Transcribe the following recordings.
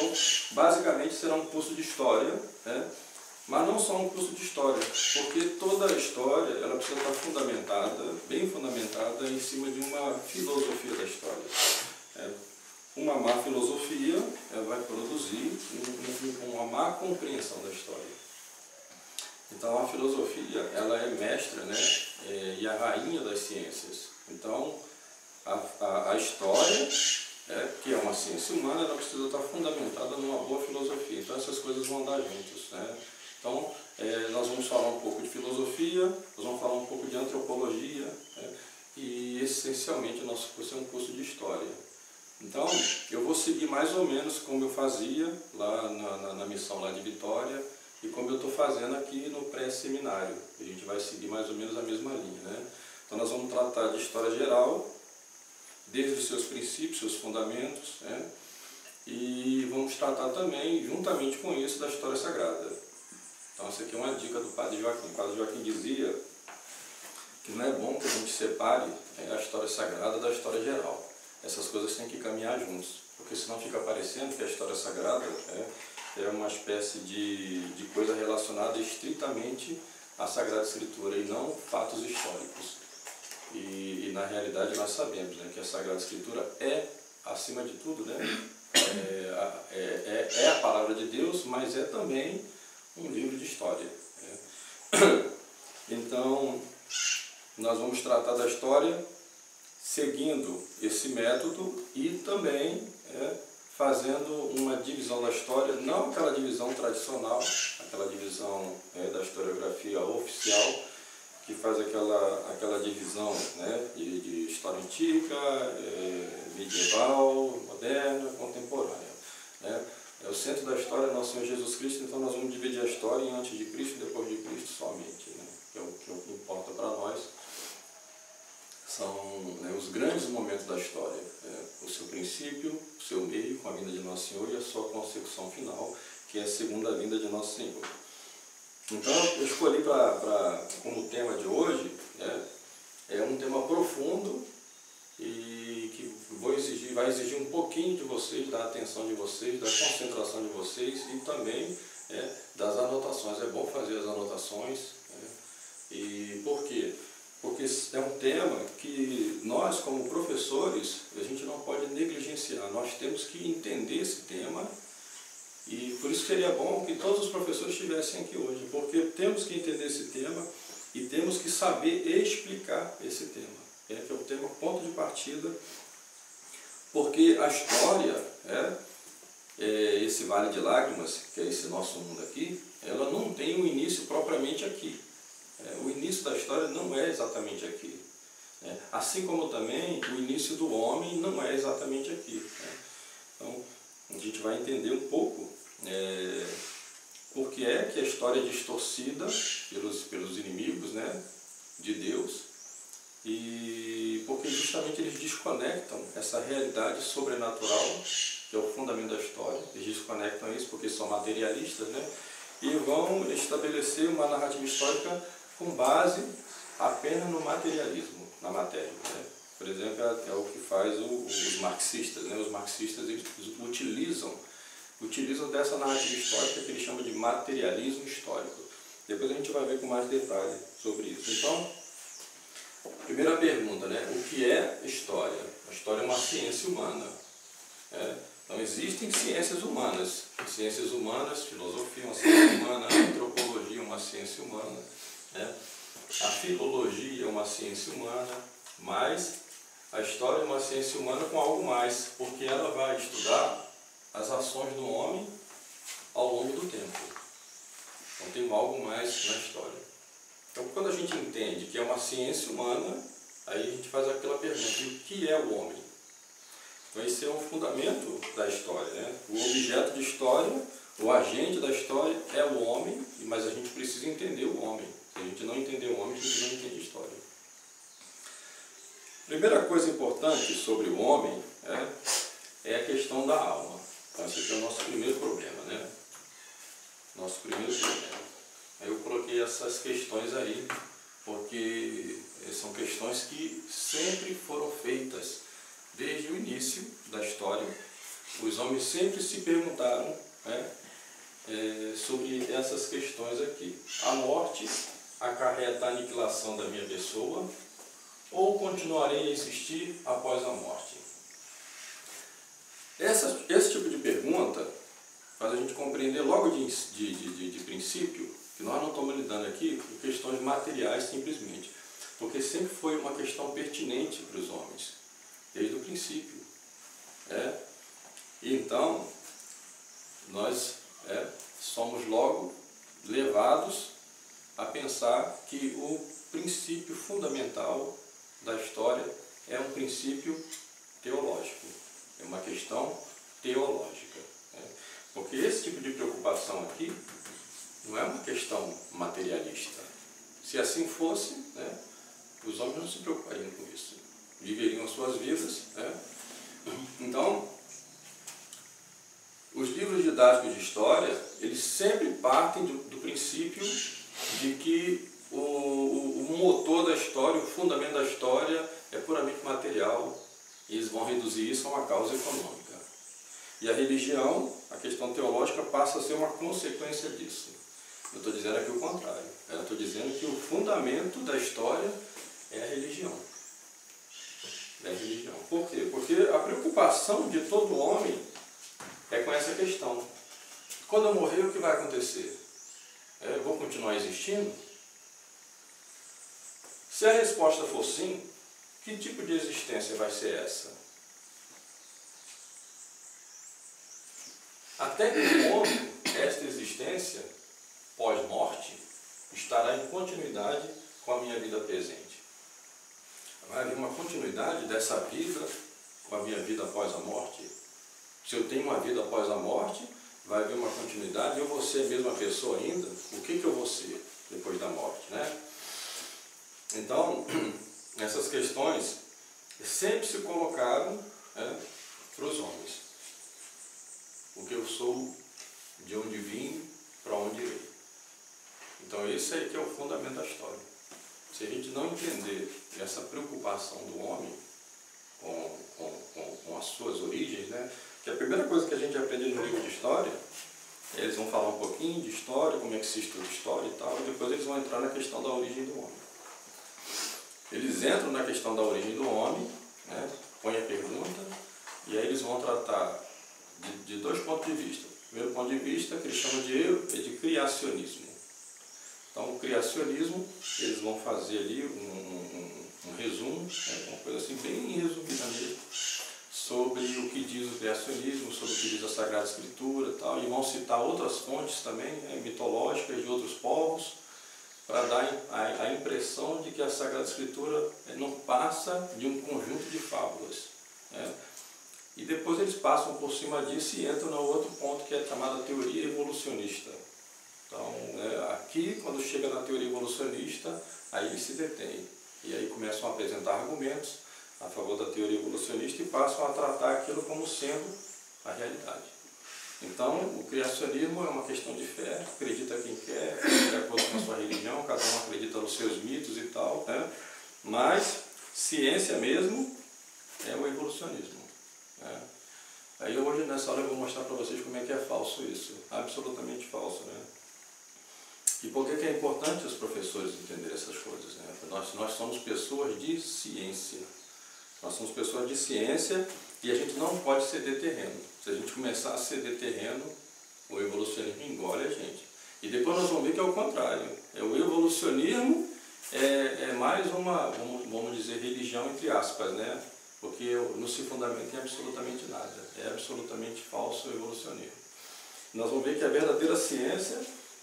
Então, basicamente será um curso de história, né? Mas não só um curso de história, porque toda a história ela precisa estar fundamentada, bem fundamentada, em cima de uma filosofia da história. Uma má filosofia vai produzir uma má compreensão da história. Então a filosofia ela é mestra, né? E a rainha das ciências. Então a história, que é uma ciência humana, ela precisa estar fundamentada numa boa filosofia. Então essas coisas vão andar juntos, né? Então nós vamos falar um pouco de filosofia, nós vamos falar um pouco de antropologia, né? E essencialmente o nosso curso é um curso de história. Então eu vou seguir mais ou menos como eu fazia lá na missão lá de Vitória e como eu estou fazendo aqui no pré-seminário. A gente vai seguir mais ou menos a mesma linha, né? Então nós vamos tratar de história geral, desde os seus princípios, seus fundamentos, né? E vamos tratar também, juntamente com isso, da história sagrada. Então essa aqui é uma dica do Padre Joaquim. O Padre Joaquim dizia que não é bom que a gente separe a história sagrada da história geral. Essas coisas têm que caminhar juntos, porque senão fica parecendo que a história sagrada é uma espécie de coisa relacionada estritamente à Sagrada Escritura e não fatos históricos. E na realidade nós sabemos, né, que a Sagrada Escritura é, acima de tudo, né, é a palavra de Deus, mas é também um livro de história. Então, nós vamos tratar da história seguindo esse método e também fazendo uma divisão da história, não aquela divisão tradicional, aquela divisão da historiografia oficial, que faz aquela divisão, né, de história antiga, medieval, moderna, contemporânea, né? O centro da história é nosso Senhor Jesus Cristo, então nós vamos dividir a história em antes de Cristo e depois de Cristo somente, né? Que é o que importa para nós. São, né, os grandes momentos da história, o seu princípio, o seu meio, com a vinda de Nosso Senhor, e a sua consecução final, que é a segunda vinda de Nosso Senhor. Então, eu escolhi como tema de hoje, é um tema profundo e que vai exigir um pouquinho de vocês, da atenção de vocês, da concentração de vocês e também das anotações. É bom fazer as anotações. E por quê? Porque é um tema que nós, como professores, a gente não pode negligenciar. Nós temos que entender esse tema e por isso seria bom que todos os professores estivessem aqui hoje, porque temos que entender esse tema e temos que saber explicar esse tema, que é o tema ponto de partida, porque a história, esse vale de lágrimas, que é esse nosso mundo aqui, ela não tem um início propriamente aqui. O início da história não é exatamente aqui. Assim como também o início do homem não é exatamente aqui. Então, a gente vai entender um pouco por que é que a história é distorcida pelos inimigos, né, de Deus, e porque justamente eles desconectam essa realidade sobrenatural, que é o fundamento da história. Eles desconectam isso porque são materialistas, né, e vão estabelecer uma narrativa histórica com base apenas no materialismo, na matéria, né? Por exemplo, é o que faz os marxistas, né? Os marxistas eles utilizam dessa narrativa histórica que eles chamam de materialismo histórico. Depois a gente vai ver com mais detalhe sobre isso. Então, primeira pergunta, né? O que é história? A história é uma ciência humana. Então existem ciências humanas, filosofia é uma ciência humana, antropologia é uma ciência humana, a filologia é uma ciência humana, mas a história é uma ciência humana com algo mais, porque ela vai estudar as ações do homem ao longo do tempo. Então tem algo mais na história. Então quando a gente entende que é uma ciência humana, aí a gente faz aquela pergunta, o que é o homem? Então esse é o fundamento da história, né? O objeto de história, o agente da história é o homem, mas a gente precisa entender o homem. Se a gente não entender o homem, a gente não entende a história. Primeira coisa importante sobre o homem é a questão da alma. Então esse aqui é o nosso primeiro problema, né? Nosso primeiro problema. Aí eu coloquei essas questões aí, porque são questões que sempre foram feitas desde o início da história, os homens sempre se perguntaram, né, sobre essas questões aqui. A morte acarreta a aniquilação da minha pessoa ou continuarei a existir após a morte? Esse tipo de pergunta faz a gente compreender logo de princípio que nós não estamos lidando aqui com questões materiais simplesmente, porque sempre foi uma questão pertinente para os homens, desde o princípio. Então, nós somos logo levados a pensar que o princípio fundamental da história é um princípio teológico, é uma questão teológica. Porque esse tipo de preocupação aqui não é uma questão materialista. Se assim fosse, os homens não se preocupariam com isso, viveriam as suas vidas. Então, os livros didáticos de história, eles sempre partem do princípio de que o motor da história, o fundamento da história é puramente material, e eles vão reduzir isso a uma causa econômica. E a religião, a questão teológica, passa a ser uma consequência disso. Eu estou dizendo aqui o contrário. Eu estou dizendo que o fundamento da história é a religião. É a religião. Por quê? Porque a preocupação de todo homem é com essa questão. Quando eu morrer, o que vai acontecer? Eu vou continuar existindo? Se a resposta for sim, que tipo de existência vai ser essa? Até que ponto esta existência, pós-morte, estará em continuidade com a minha vida presente? Vai haver uma continuidade dessa vida com a minha vida após a morte? Se eu tenho uma vida após a morte, vai haver uma continuidade? Eu vou ser a mesma pessoa ainda? O que eu vou ser depois da morte, Então, essas questões sempre se colocaram para os homens. O que eu sou, de onde vim, para onde irei. Então esse aí que é o fundamento da história. Se a gente não entender essa preocupação do homem com as suas origens, que a primeira coisa que a gente aprende no livro de história, eles vão falar um pouquinho de história, como é que se estuda história e tal, e depois eles vão entrar na questão da origem do homem. Eles entram na questão da origem do homem, põem a pergunta, e aí eles vão tratar de dois pontos de vista. O primeiro ponto de vista, que eles chamam de criacionismo. Então, o criacionismo, eles vão fazer ali um resumo, uma coisa assim bem resumida mesmo, sobre o que diz o criacionismo, sobre o que diz a Sagrada Escritura e tal, e vão citar outras fontes também, mitológicas de outros povos, para dar a impressão de que a Sagrada Escritura não passa de um conjunto de fábulas. E depois eles passam por cima disso e entram no outro ponto, que é chamada teoria evolucionista. Então, aqui, quando chega na teoria evolucionista, aí eles se detêm. E aí começam a apresentar argumentos a favor da teoria evolucionista e passam a tratar aquilo como sendo a realidade. Então, o criacionismo é uma questão de fé, acredita quem quer, de acordo com a sua religião, cada um acredita nos seus mitos e tal, mas ciência mesmo é o evolucionismo. Aí hoje, nessa hora, eu vou mostrar para vocês como é que é falso isso, absolutamente falso. E por que é importante os professores entenderem essas coisas? Nós somos pessoas de ciência. Nós somos pessoas de ciência e a gente não pode ceder terreno. Se a gente começar a ceder terreno, o evolucionismo engole a gente. E depois nós vamos ver que é o contrário. O evolucionismo é mais uma, vamos dizer, religião entre aspas, porque não se fundamenta em absolutamente nada. É absolutamente falso o evolucionismo. Nós vamos ver que a verdadeira ciência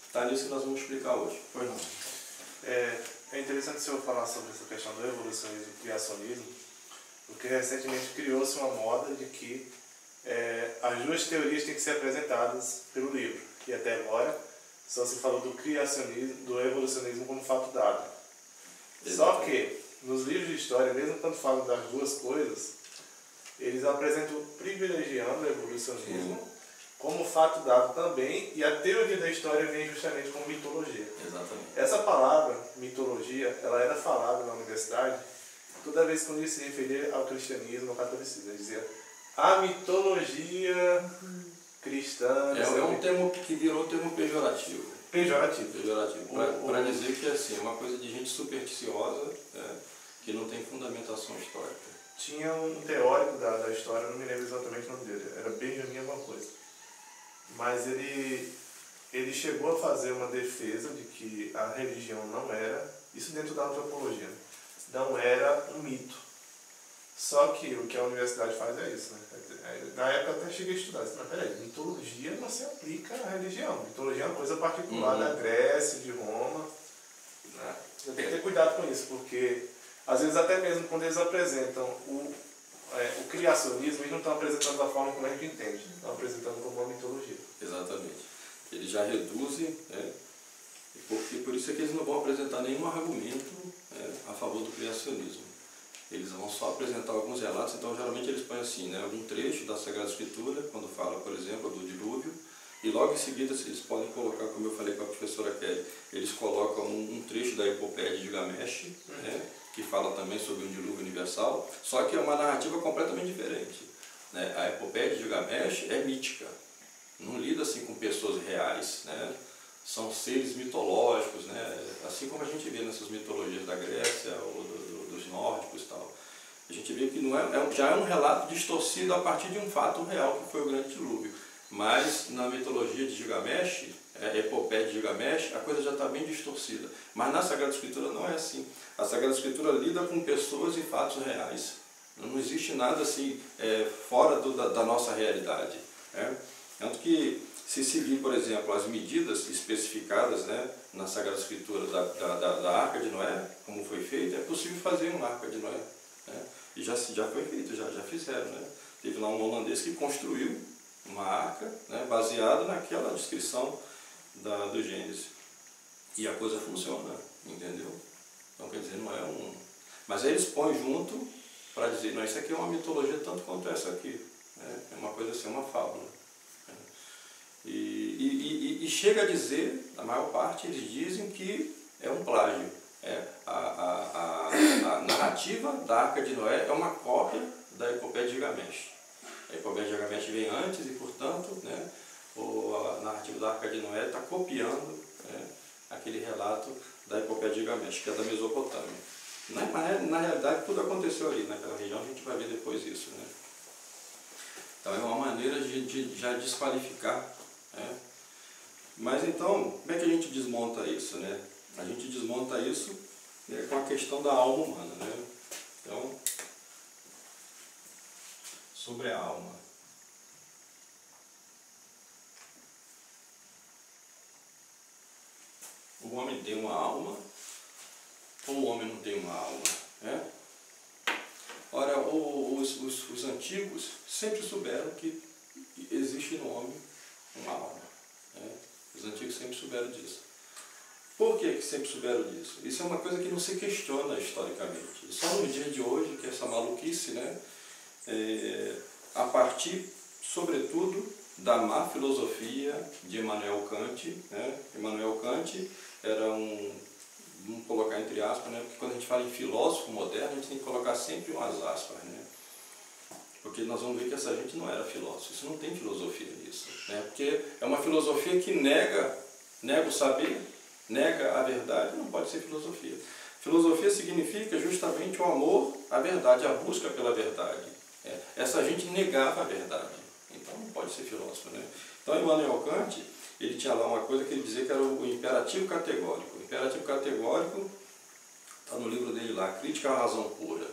está nisso que nós vamos explicar hoje. Pois não? É interessante o senhor falar sobre essa questão do evolucionismo e criacionismo, porque recentemente criou-se uma moda de que as duas teorias têm que ser apresentadas pelo livro. E até agora só se falou do criacionismo, do evolucionismo como fato dado. Só que nos livros de história, mesmo quando falam das duas coisas, eles apresentam privilegiando o evolucionismo como fato dado também, e a teoria da história vem justamente como mitologia. Exatamente. Essa palavra, mitologia, ela era falada na universidade toda vez que eu se referia ao cristianismo, ao catolicismo. Ele dizia a mitologia cristã... É um termo que virou termo pejorativo. Pejorativo. Para dizer que assim, é uma coisa de gente supersticiosa, né, que não tem fundamentação histórica. Tinha um teórico da história, não me lembro exatamente o nome dele, era Benjamin alguma coisa. Mas ele chegou a fazer uma defesa de que a religião não era, isso dentro da antropologia, não era um mito. Só que o que a universidade faz é isso, né? Na época eu até cheguei a estudar, mas peraí, mitologia não se aplica à religião. Mitologia é uma coisa particular da Grécia, de Roma. Né? Você tem que ter cuidado com isso, porque às vezes até mesmo quando eles apresentam o criacionismo, eles não estão apresentando da forma como a gente entende, estão apresentando como uma mitologia. Exatamente. Eles já reduzem, né? Porque por isso é que eles não vão apresentar nenhum argumento, né, a favor do criacionismo. Eles vão só apresentar alguns relatos, então geralmente eles põem assim, né, algum trecho da Sagrada Escritura, quando fala, por exemplo, do dilúvio, e logo em seguida eles podem colocar, como eu falei com a professora Kelly, eles colocam um trecho da epopeia de Gilgamesh, né, que fala também sobre um dilúvio universal, só que é uma narrativa completamente diferente. Né? A epopeia de Gilgamesh é mítica, não lida assim com pessoas reais, né? São seres mitológicos, né? Assim como a gente vê nessas mitologias da Grécia ou dos nórdicos e tal. A gente vê que não já é um relato distorcido a partir de um fato real, que foi o grande dilúvio. Mas na mitologia de Gilgamesh, a epopeia de Gilgamesh, a coisa já está bem distorcida. Mas na Sagrada Escritura não é assim. A Sagrada Escritura lida com pessoas e fatos reais. Não existe nada assim fora da nossa realidade. Né? Tanto que, se seguir, por exemplo, as medidas especificadas, né, na Sagrada Escritura da Arca de Noé, como foi feito, é possível fazer uma Arca de Noé. Né? E já foi feito, já fizeram. Né? Teve lá um holandês que construiu uma arca, né, baseada naquela descrição do Gênesis. E a coisa funciona, entendeu? Então, quer dizer, não é um... Mas aí eles põem junto para dizer, não, isso aqui é uma mitologia tanto quanto essa aqui. Né? É uma coisa assim, uma fábula. E chega a dizer, a maior parte, eles dizem que é um plágio. A narrativa da Arca de Noé é uma cópia da epopeia de Gilgamesh. A epopeia de Gilgamesh vem antes e, portanto, né, a narrativa da Arca de Noé está copiando, né, aquele relato da epopeia de Gilgamesh, que é da Mesopotâmia. Na realidade, tudo aconteceu ali, naquela região, a gente vai ver depois isso. Né? Então, é uma maneira de já desqualificar. Né? Mas então, como é que a gente desmonta isso? Né? A gente desmonta isso, né, com a questão da alma humana. Né? Então, sobre a alma. O homem tem uma alma ou o homem não tem uma alma? Né? Ora, os antigos sempre souberam que existe no homem uma alma. Né? Os antigos sempre souberam disso. Por que sempre souberam disso? Isso é uma coisa que não se questiona historicamente. Só no dia de hoje, que essa maluquice, né, a partir, sobretudo, da má filosofia de Immanuel Kant. Né? Immanuel Kant era vamos colocar entre aspas, né? Porque quando a gente fala em filósofo moderno, a gente tem que colocar sempre umas aspas. Né? Porque nós vamos ver que essa gente não era filósofo, isso não tem filosofia nisso. Né? Porque é uma filosofia que nega o saber, nega a verdade, não pode ser filosofia. Filosofia significa justamente o amor à verdade, a busca pela verdade. Essa gente negava a verdade, então não pode ser filósofo. Né? Então, Immanuel Kant, ele tinha lá uma coisa que ele dizia que era o imperativo categórico. O imperativo categórico está no livro dele lá, Crítica à Razão Pura.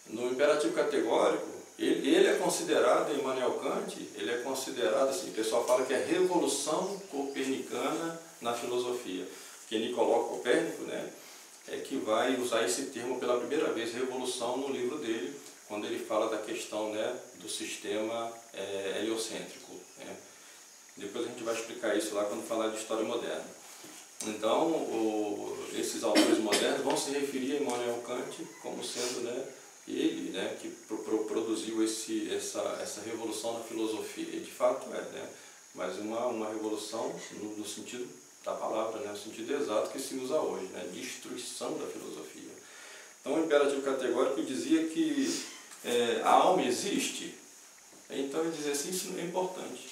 No imperativo categórico, ele é considerado, Immanuel Kant, ele é considerado assim, o pessoal fala que é revolução copernicana na filosofia. Porque Nicolau Copérnico, né, é que vai usar esse termo pela primeira vez, revolução, no livro dele, quando ele fala da questão, né, do sistema heliocêntrico. Né. Depois a gente vai explicar isso lá quando falar de história moderna. Então, esses autores modernos vão se referir a Immanuel Kant como sendo, né, ele, né, que produziu essa revolução na filosofia. E de fato né, mas uma revolução no sentido da palavra, né, no sentido exato que se usa hoje, né, destruição da filosofia. Então o imperativo categórico dizia que a alma existe, Então ele dizia assim, isso não é importante.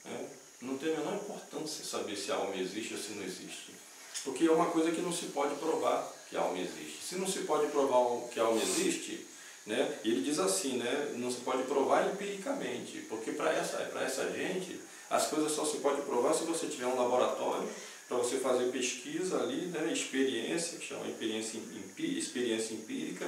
Né? Não tem a menor importância saber se a alma existe ou se não existe. Porque é uma coisa que não se pode provar que a alma existe. Se não se pode provar que a alma existe, né, ele diz assim, né, não se pode provar empiricamente, porque para essa gente, as coisas só se pode provar se você tiver um laboratório, para você fazer pesquisa ali, né, experiência, que chama experiência empírica,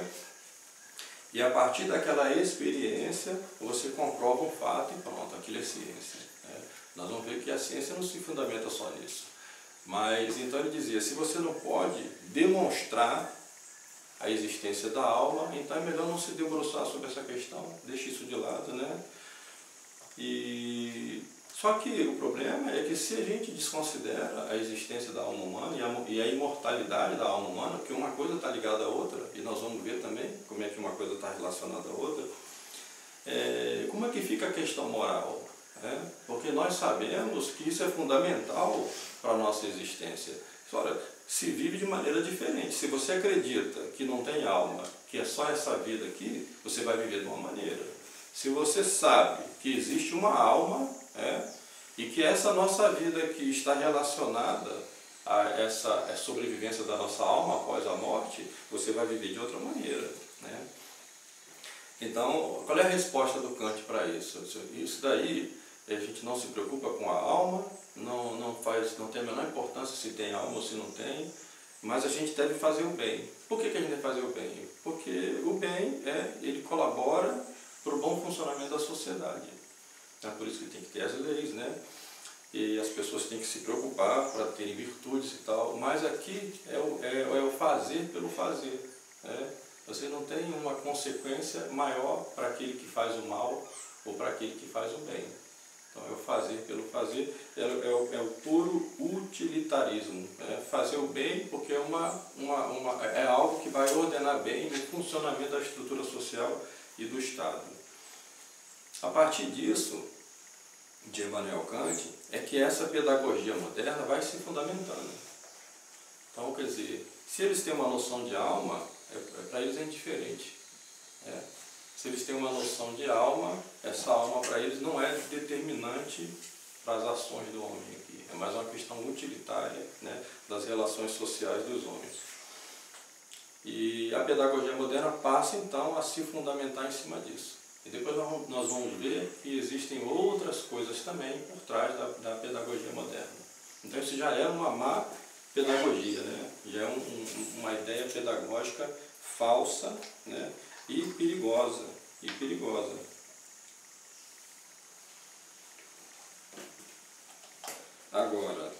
e a partir daquela experiência, você comprova um fato e pronto, aquilo é ciência. Né? Nós vamos ver que a ciência não se fundamenta só nisso. Mas, então ele dizia, se você não pode demonstrar a existência da alma, então é melhor não se debruçar sobre essa questão, deixe isso de lado, né? Só que o problema é que se a gente desconsidera a existência da alma humana e a imortalidade da alma humana, que uma coisa está ligada à outra, e nós vamos ver também como é que uma coisa está relacionada à outra, como é que fica a questão moral? Porque nós sabemos que isso é fundamental para a nossa existência. Ora, se vive de maneira diferente. Se você acredita que não tem alma, que é só essa vida aqui, você vai viver de uma maneira. Se você sabe que existe uma alma, e que essa nossa vida aqui está relacionada a essa sobrevivência da nossa alma após a morte, você vai viver de outra maneira. Né? Então, qual é a resposta do Kant para isso? Isso daí, a gente não se preocupa com a alma, não tem a menor importância se tem alma ou se não tem, mas a gente deve fazer o bem. Por que a gente deve fazer o bem? Porque o bem, ele colabora para o bom funcionamento da sociedade. É por isso que tem que ter as leis, né? E as pessoas têm que se preocupar para terem virtudes e tal, mas aqui é o fazer pelo fazer. Né? Você não tem uma consequência maior para aquele que faz o mal ou para aquele que faz o bem. Então é o fazer pelo fazer, é o puro utilitarismo. Fazer o bem porque é algo que vai ordenar bem o funcionamento da estrutura social e do Estado. A partir disso, de Immanuel Kant, é que essa pedagogia moderna vai se fundamentando. Então, quer dizer, se eles têm uma noção de alma, para eles é indiferente. Se eles têm uma noção de alma, essa alma para eles não é determinante para as ações do homem aqui. É mais uma questão utilitária, né, das relações sociais dos homens. E a pedagogia moderna passa então a se fundamentar em cima disso. E depois nós vamos ver que existem outras coisas também por trás da pedagogia moderna. Então isso já é uma má pedagogia, né? Já é uma ideia pedagógica falsa, né? E perigosa. Agora,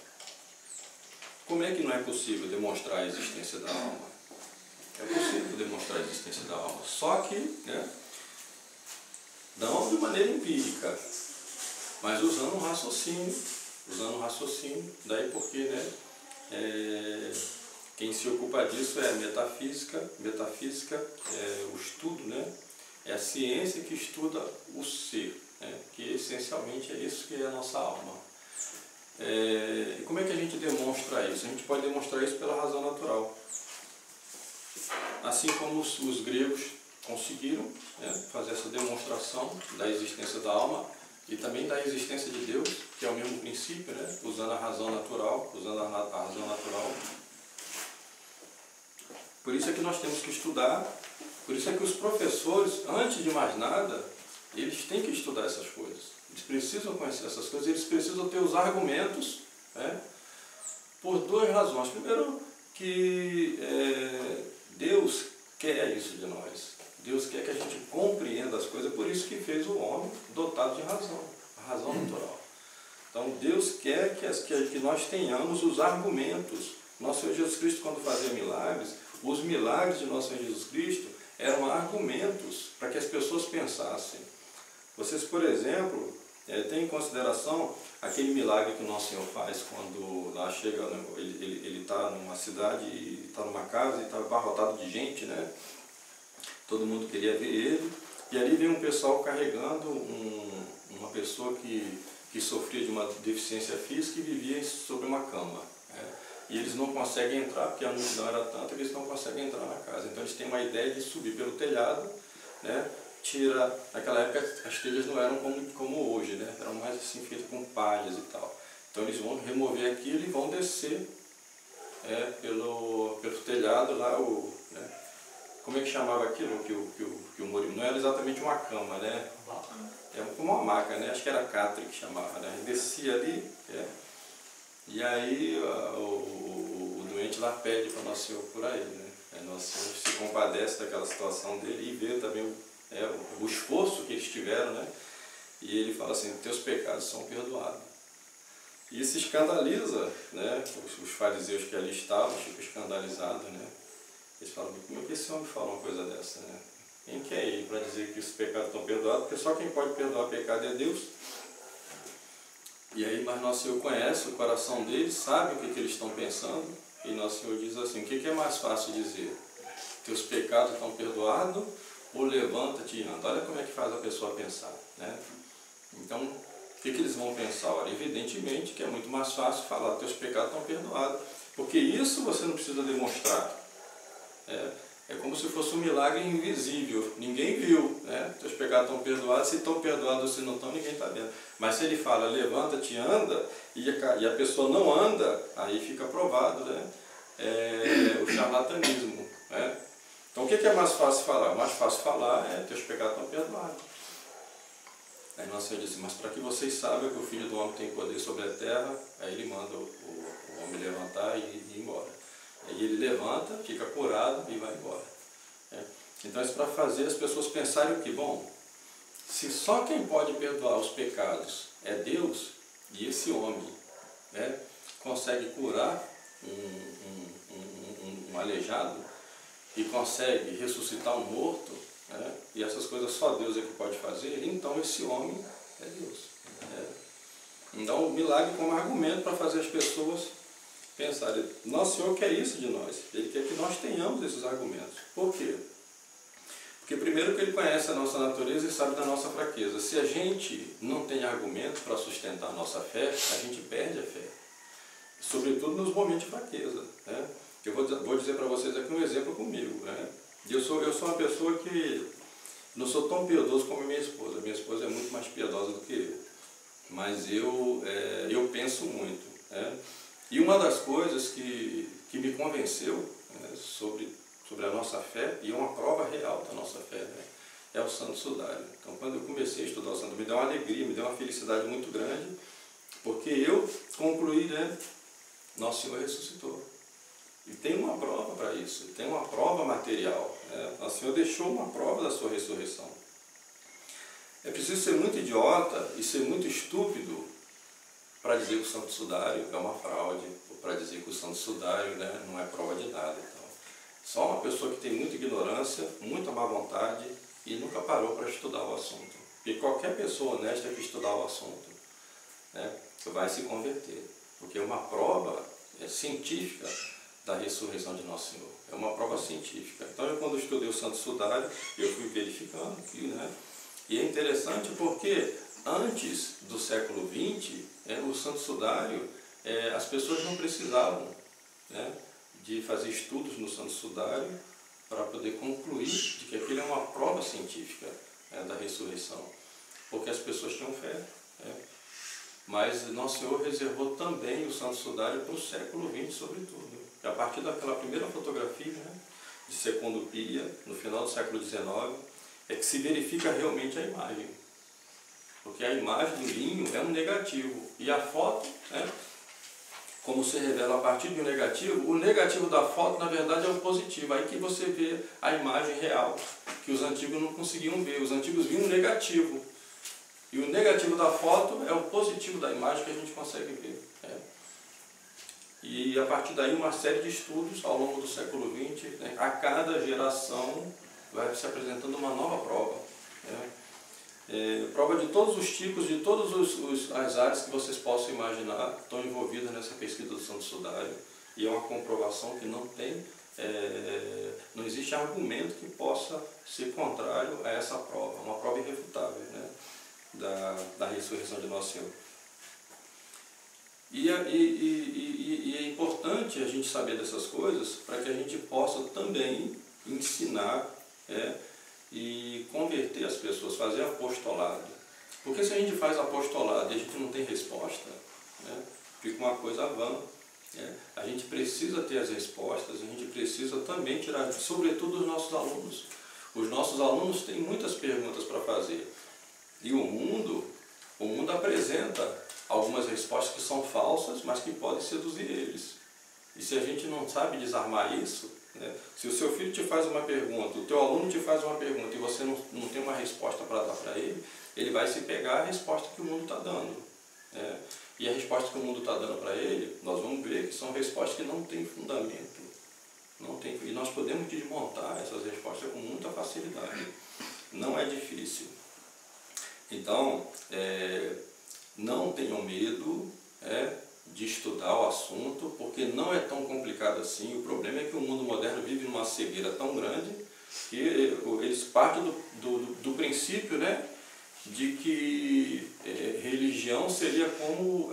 como é que não é possível demonstrar a existência da alma? É possível demonstrar a existência da alma, só que, né, não de maneira empírica, mas usando um raciocínio, daí porque, né, quem se ocupa disso é a metafísica é o estudo, né, é a ciência que estuda o ser, né, que essencialmente é isso que é a nossa alma. E como é que a gente demonstra isso? A gente pode demonstrar isso pela razão natural. Assim como os gregos conseguiram, né, fazer essa demonstração da existência da alma e também da existência de Deus, que é o mesmo princípio, né, usando a razão natural, Por isso é que nós temos que estudar, por isso é que os professores, antes de mais nada, eles têm que estudar essas coisas. Eles precisam conhecer essas coisas, eles precisam ter os argumentos, né, por duas razões. Primeiro, que Deus quer isso de nós. Deus quer que a gente compreenda as coisas, por isso que fez o homem dotado de razão, a razão natural. Então Deus quer que nós tenhamos os argumentos. Nosso Senhor Jesus Cristo, quando fazia milagres, os milagres de Nosso Senhor Jesus Cristo eram argumentos para que as pessoas pensassem. Vocês, por exemplo, têm em consideração aquele milagre que o Nosso Senhor faz quando lá chega, ele está numa cidade, está numa casa e está abarrotado de gente, né? Todo mundo queria ver ele, e ali vem um pessoal carregando uma pessoa que sofria de uma deficiência física e vivia sobre uma cama. E eles não conseguem entrar, porque a multidão era tanta que eles não conseguem entrar na casa. Então eles têm uma ideia de subir pelo telhado, né, tira, naquela época as telhas não eram como hoje, né? Eram mais assim feitas com palhas e tal. Então eles vão remover aquilo e vão descer pelo telhado lá, né? Como é que chamava aquilo que o Murilo? Não era exatamente uma cama, né? É como uma maca, né? Acho que era catre que chamava, né? Descia ali, e aí o doente lá pede para Nosso Senhor curar ele, né? Aí Nosso Senhor se compadece daquela situação dele e vê também o esforço que eles tiveram, né? E ele fala assim, teus pecados são perdoados. E se escandaliza, né? Os fariseus que ali estavam, ficam escandalizados, né? Eles falam, como é que esse homem fala uma coisa dessa, né? Quem que é ele para dizer que os pecados estão perdoados? Porque só quem pode perdoar pecado é Deus. E aí, mas Nosso Senhor conhece o coração deles, sabe o que eles estão pensando, e Nosso Senhor diz assim, o que é mais fácil dizer? Teus pecados estão perdoados ou levanta-te e anda? Olha como é que faz a pessoa pensar, né? Então, o que eles vão pensar? Ora, evidentemente que é muito mais fácil falar, teus pecados estão perdoados, porque isso você não precisa demonstrar. É como se fosse um milagre invisível, ninguém viu, né? Teus pecados estão perdoados, se estão perdoados ou se não estão, ninguém está vendo. Mas se ele fala, levanta-te e anda, e a pessoa não anda, aí fica provado, né? O charlatanismo, né? Então o que é mais fácil falar? O mais fácil falar é, teus pecados estão perdoados. Aí Nosso Senhor disse, mas para que vocês saibam que o Filho do Homem tem poder sobre a terra, aí ele manda o homem levantar e ir embora. Aí ele levanta, fica curado e vai embora. Então isso para fazer as pessoas pensarem que, bom, se só quem pode perdoar os pecados é Deus, e esse homem consegue curar um aleijado e consegue ressuscitar um morto, e essas coisas só Deus é que pode fazer, então esse homem é Deus. Então o milagre como argumento para fazer as pessoas pensarem, Nosso Senhor quer isso de nós, Ele quer que nós tenhamos esses argumentos. Por quê? Porque primeiro que Ele conhece a nossa natureza e sabe da nossa fraqueza. Se a gente não tem argumento para sustentar a nossa fé, a gente perde a fé. Sobretudo nos momentos de fraqueza, né? Eu vou dizer para vocês aqui um exemplo comigo, né? Eu sou uma pessoa que não sou tão piedoso como minha esposa. Minha esposa é muito mais piedosa do que eu. Mas eu penso muito, né? E uma das coisas que me convenceu, né, sobre a nossa fé, e é uma prova real da nossa fé, né, é o Santo Sudário. Então, quando eu comecei a estudar o Santo, me deu uma alegria, me deu uma felicidade muito grande, porque eu concluí, né, Nosso Senhor ressuscitou. E tem uma prova para isso, tem uma prova material, né? Nosso Senhor deixou uma prova da sua ressurreição. É preciso ser muito idiota e ser muito estúpido para dizer que o Santo Sudário é uma fraude, ou para dizer que o Santo Sudário, né, não é prova de nada. Então, só uma pessoa que tem muita ignorância, muita má vontade e nunca parou para estudar o assunto. E qualquer pessoa honesta que estudar o assunto, né, vai se converter, porque é uma prova científica da ressurreição de Nosso Senhor. É uma prova científica. Então, quando eu estudei o Santo Sudário, eu fui verificando aqui, né? E é interessante porque antes do século XX, o Santo Sudário, as pessoas não precisavam, né, de fazer estudos no Santo Sudário para poder concluir de que aquilo é uma prova científica, da ressurreição, porque as pessoas tinham fé, né? Mas Nosso Senhor reservou também o Santo Sudário para o século XX, sobretudo. E a partir daquela primeira fotografia, né, de Secondo Pia, no final do século XIX, é que se verifica realmente a imagem. Porque a imagem do linho é um negativo. E a foto, né, como se revela a partir de um negativo, o negativo da foto, na verdade, é o positivo. Aí que você vê a imagem real, que os antigos não conseguiam ver. Os antigos viam o negativo. E o negativo da foto é o positivo da imagem que a gente consegue ver. E a partir daí uma série de estudos ao longo do século XX, né, a cada geração vai se apresentando uma nova prova. Prova de todos os tipos, de todas as áreas que vocês possam imaginar estão envolvidas nessa pesquisa do Santo Sudário. E é uma comprovação que não existe argumento que possa ser contrário a essa prova, uma prova irrefutável, né, da ressurreição de Nosso Senhor. E é importante a gente saber dessas coisas para que a gente possa também ensinar e convencer converter as pessoas, fazer apostolado. Porque se a gente faz apostolado e a gente não tem resposta, né, fica uma coisa vã. Né? A gente precisa ter as respostas, a gente precisa também tirar, sobretudo os nossos alunos. Os nossos alunos têm muitas perguntas para fazer. E o mundo apresenta algumas respostas que são falsas, mas que podem seduzir eles. E se a gente não sabe desarmar isso, né, se o seu filho te faz uma pergunta, o teu aluno te faz uma pergunta e você não tem uma resposta para dar para ele, ele vai se pegar a resposta que o mundo está dando. Né? E a resposta que o mundo está dando para ele, nós vamos ver que são respostas que não têm fundamento. E nós podemos desmontar essas respostas com muita facilidade. Não é difícil. Então, não tenham medo de estudar o assunto, porque não é tão complicado assim. O problema é que o mundo moderno vive numa cegueira tão grande que eles partem do princípio, né, de que religião seria como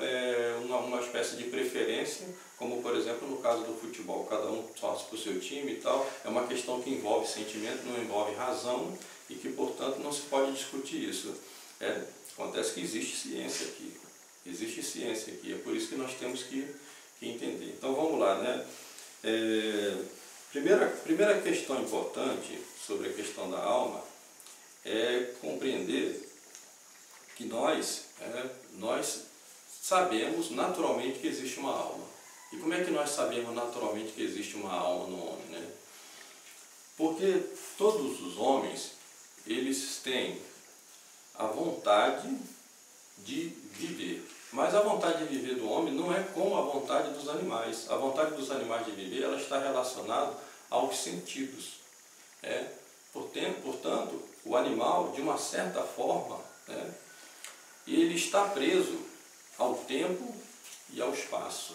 uma espécie de preferência, como por exemplo no caso do futebol, cada um torce para o seu time e tal. É uma questão que envolve sentimento, não envolve razão, e que portanto não se pode discutir isso. Acontece que existe ciência aqui. Existe ciência aqui, é por isso que nós temos que entender. Então vamos lá, né? Primeira questão importante sobre a questão da alma é compreender que nós sabemos naturalmente que existe uma alma. E como é que nós sabemos naturalmente que existe uma alma no homem, né? Porque todos os homens, eles têm a vontade de viver. Mas a vontade de viver do homem não é como a vontade dos animais. A vontade dos animais de viver, ela está relacionada aos sentidos. Portanto, o animal, de uma certa forma, ele está preso ao tempo e ao espaço.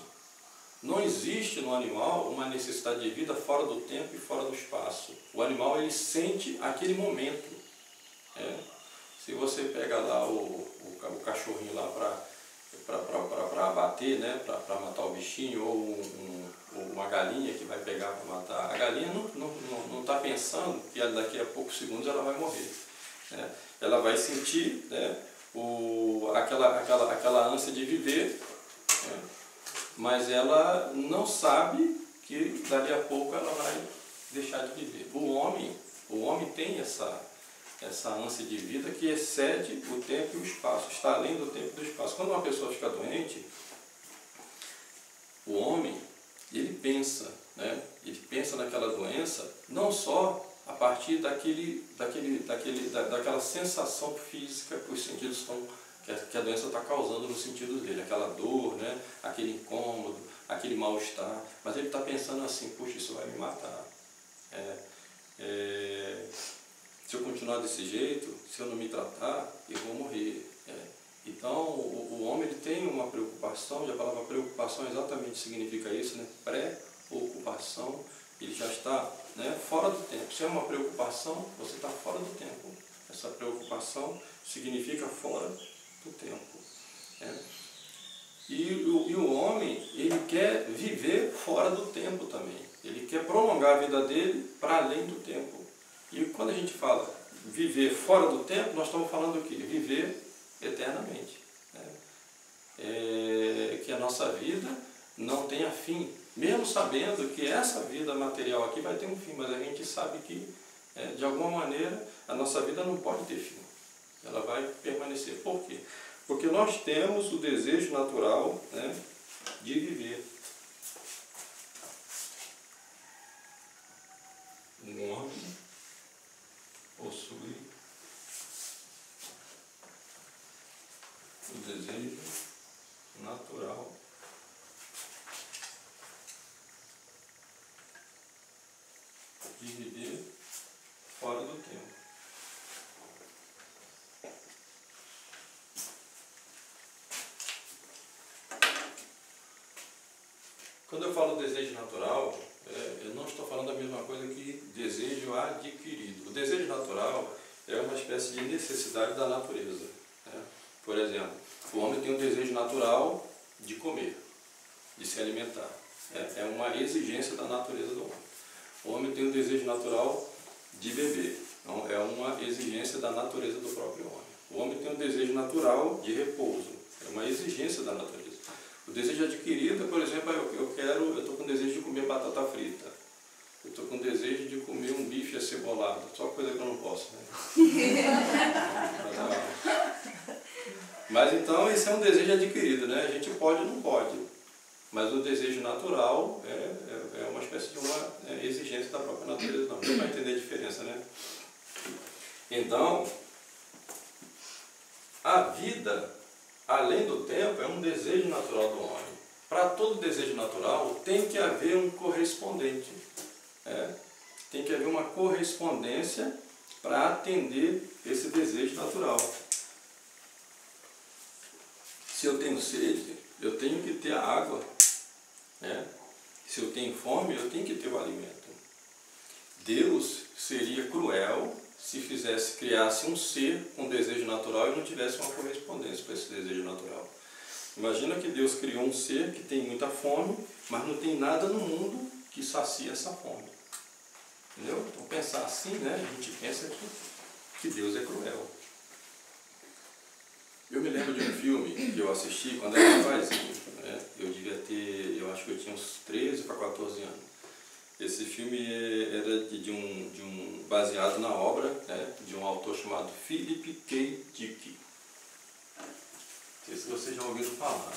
Não existe no animal uma necessidade de vida fora do tempo e fora do espaço. O animal, ele sente aquele momento. Se você pega lá o cachorrinho lá para abater, né, para matar o bichinho, ou uma galinha que vai pegar para matar, a galinha não está pensando que daqui a poucos segundos ela vai morrer. Né? Ela vai sentir, né, aquela ânsia de viver, né, mas ela não sabe que dali a pouco ela vai deixar de viver. O homem tem essa ânsia de vida que excede o tempo e o espaço, está além do tempo e do espaço. Quando uma pessoa fica doente, o homem, ele pensa, né? Ele pensa naquela doença não só a partir daquela sensação física que os sentidos que a doença está causando nos sentidos dele, aquela dor, né? Aquele incômodo, aquele mal-estar, mas ele está pensando assim: puxa, isso vai me matar. Se eu continuar desse jeito, se eu não me tratar, eu vou morrer. Então, o homem, ele tem uma preocupação, e a palavra preocupação exatamente significa isso, né? Preocupação, ele já está, né, fora do tempo. Se é uma preocupação, você está fora do tempo. Essa preocupação significa fora do tempo. E o homem, ele quer viver fora do tempo também. Ele quer prolongar a vida dele para além do tempo. E quando a gente fala viver fora do tempo, nós estamos falando o quê? Viver eternamente. Que a nossa vida não tenha fim, mesmo sabendo que essa vida material aqui vai ter um fim, mas a gente sabe que, de alguma maneira, a nossa vida não pode ter fim. Ela vai permanecer. Por quê? Porque nós temos o desejo natural, né, de viver. Um homem possui o desejo natural de viver fora do tempo. Quando eu falo desejo natural, eu não estou falando a mesma coisa que desejo adquirido. O desejo natural é uma espécie de necessidade da natureza. Por exemplo, o homem tem um desejo natural de comer, de se alimentar. É uma exigência da natureza do homem. O homem tem um desejo natural de beber. Então, é uma exigência da natureza do próprio homem. O homem tem um desejo natural de repouso, é uma exigência da natureza. O desejo adquirido, por exemplo, eu estou com desejo de comer batata frita. Eu estou com desejo de comer um bife acebolado. Só coisa que eu não posso, né? Mas então, esse é um desejo adquirido, né? A gente pode ou não pode. Mas o desejo natural é uma espécie de uma exigência da própria natureza. Não dá para entender a diferença, né? Então, a vida, além do tempo, é um desejo natural do homem. Para todo desejo natural, tem que haver um correspondente. Tem que haver uma correspondência para atender esse desejo natural. Se eu tenho sede, eu tenho que ter a água. Se eu tenho fome, eu tenho que ter o alimento. Deus seria cruel se criasse um ser com desejo natural e não tivesse uma correspondência para esse desejo natural. Imagina que Deus criou um ser que tem muita fome, mas não tem nada no mundo que sacia essa fome. Entendeu? Então pensar assim, né? A gente pensa que Deus é cruel. Eu me lembro de um filme que eu assisti quando era rapazinho, né? Eu devia ter, eu acho que eu tinha uns 13 para 14 anos. Esse filme era baseado na obra, né, de um autor chamado Philip K. Dick. Não sei se vocês já ouviram falar.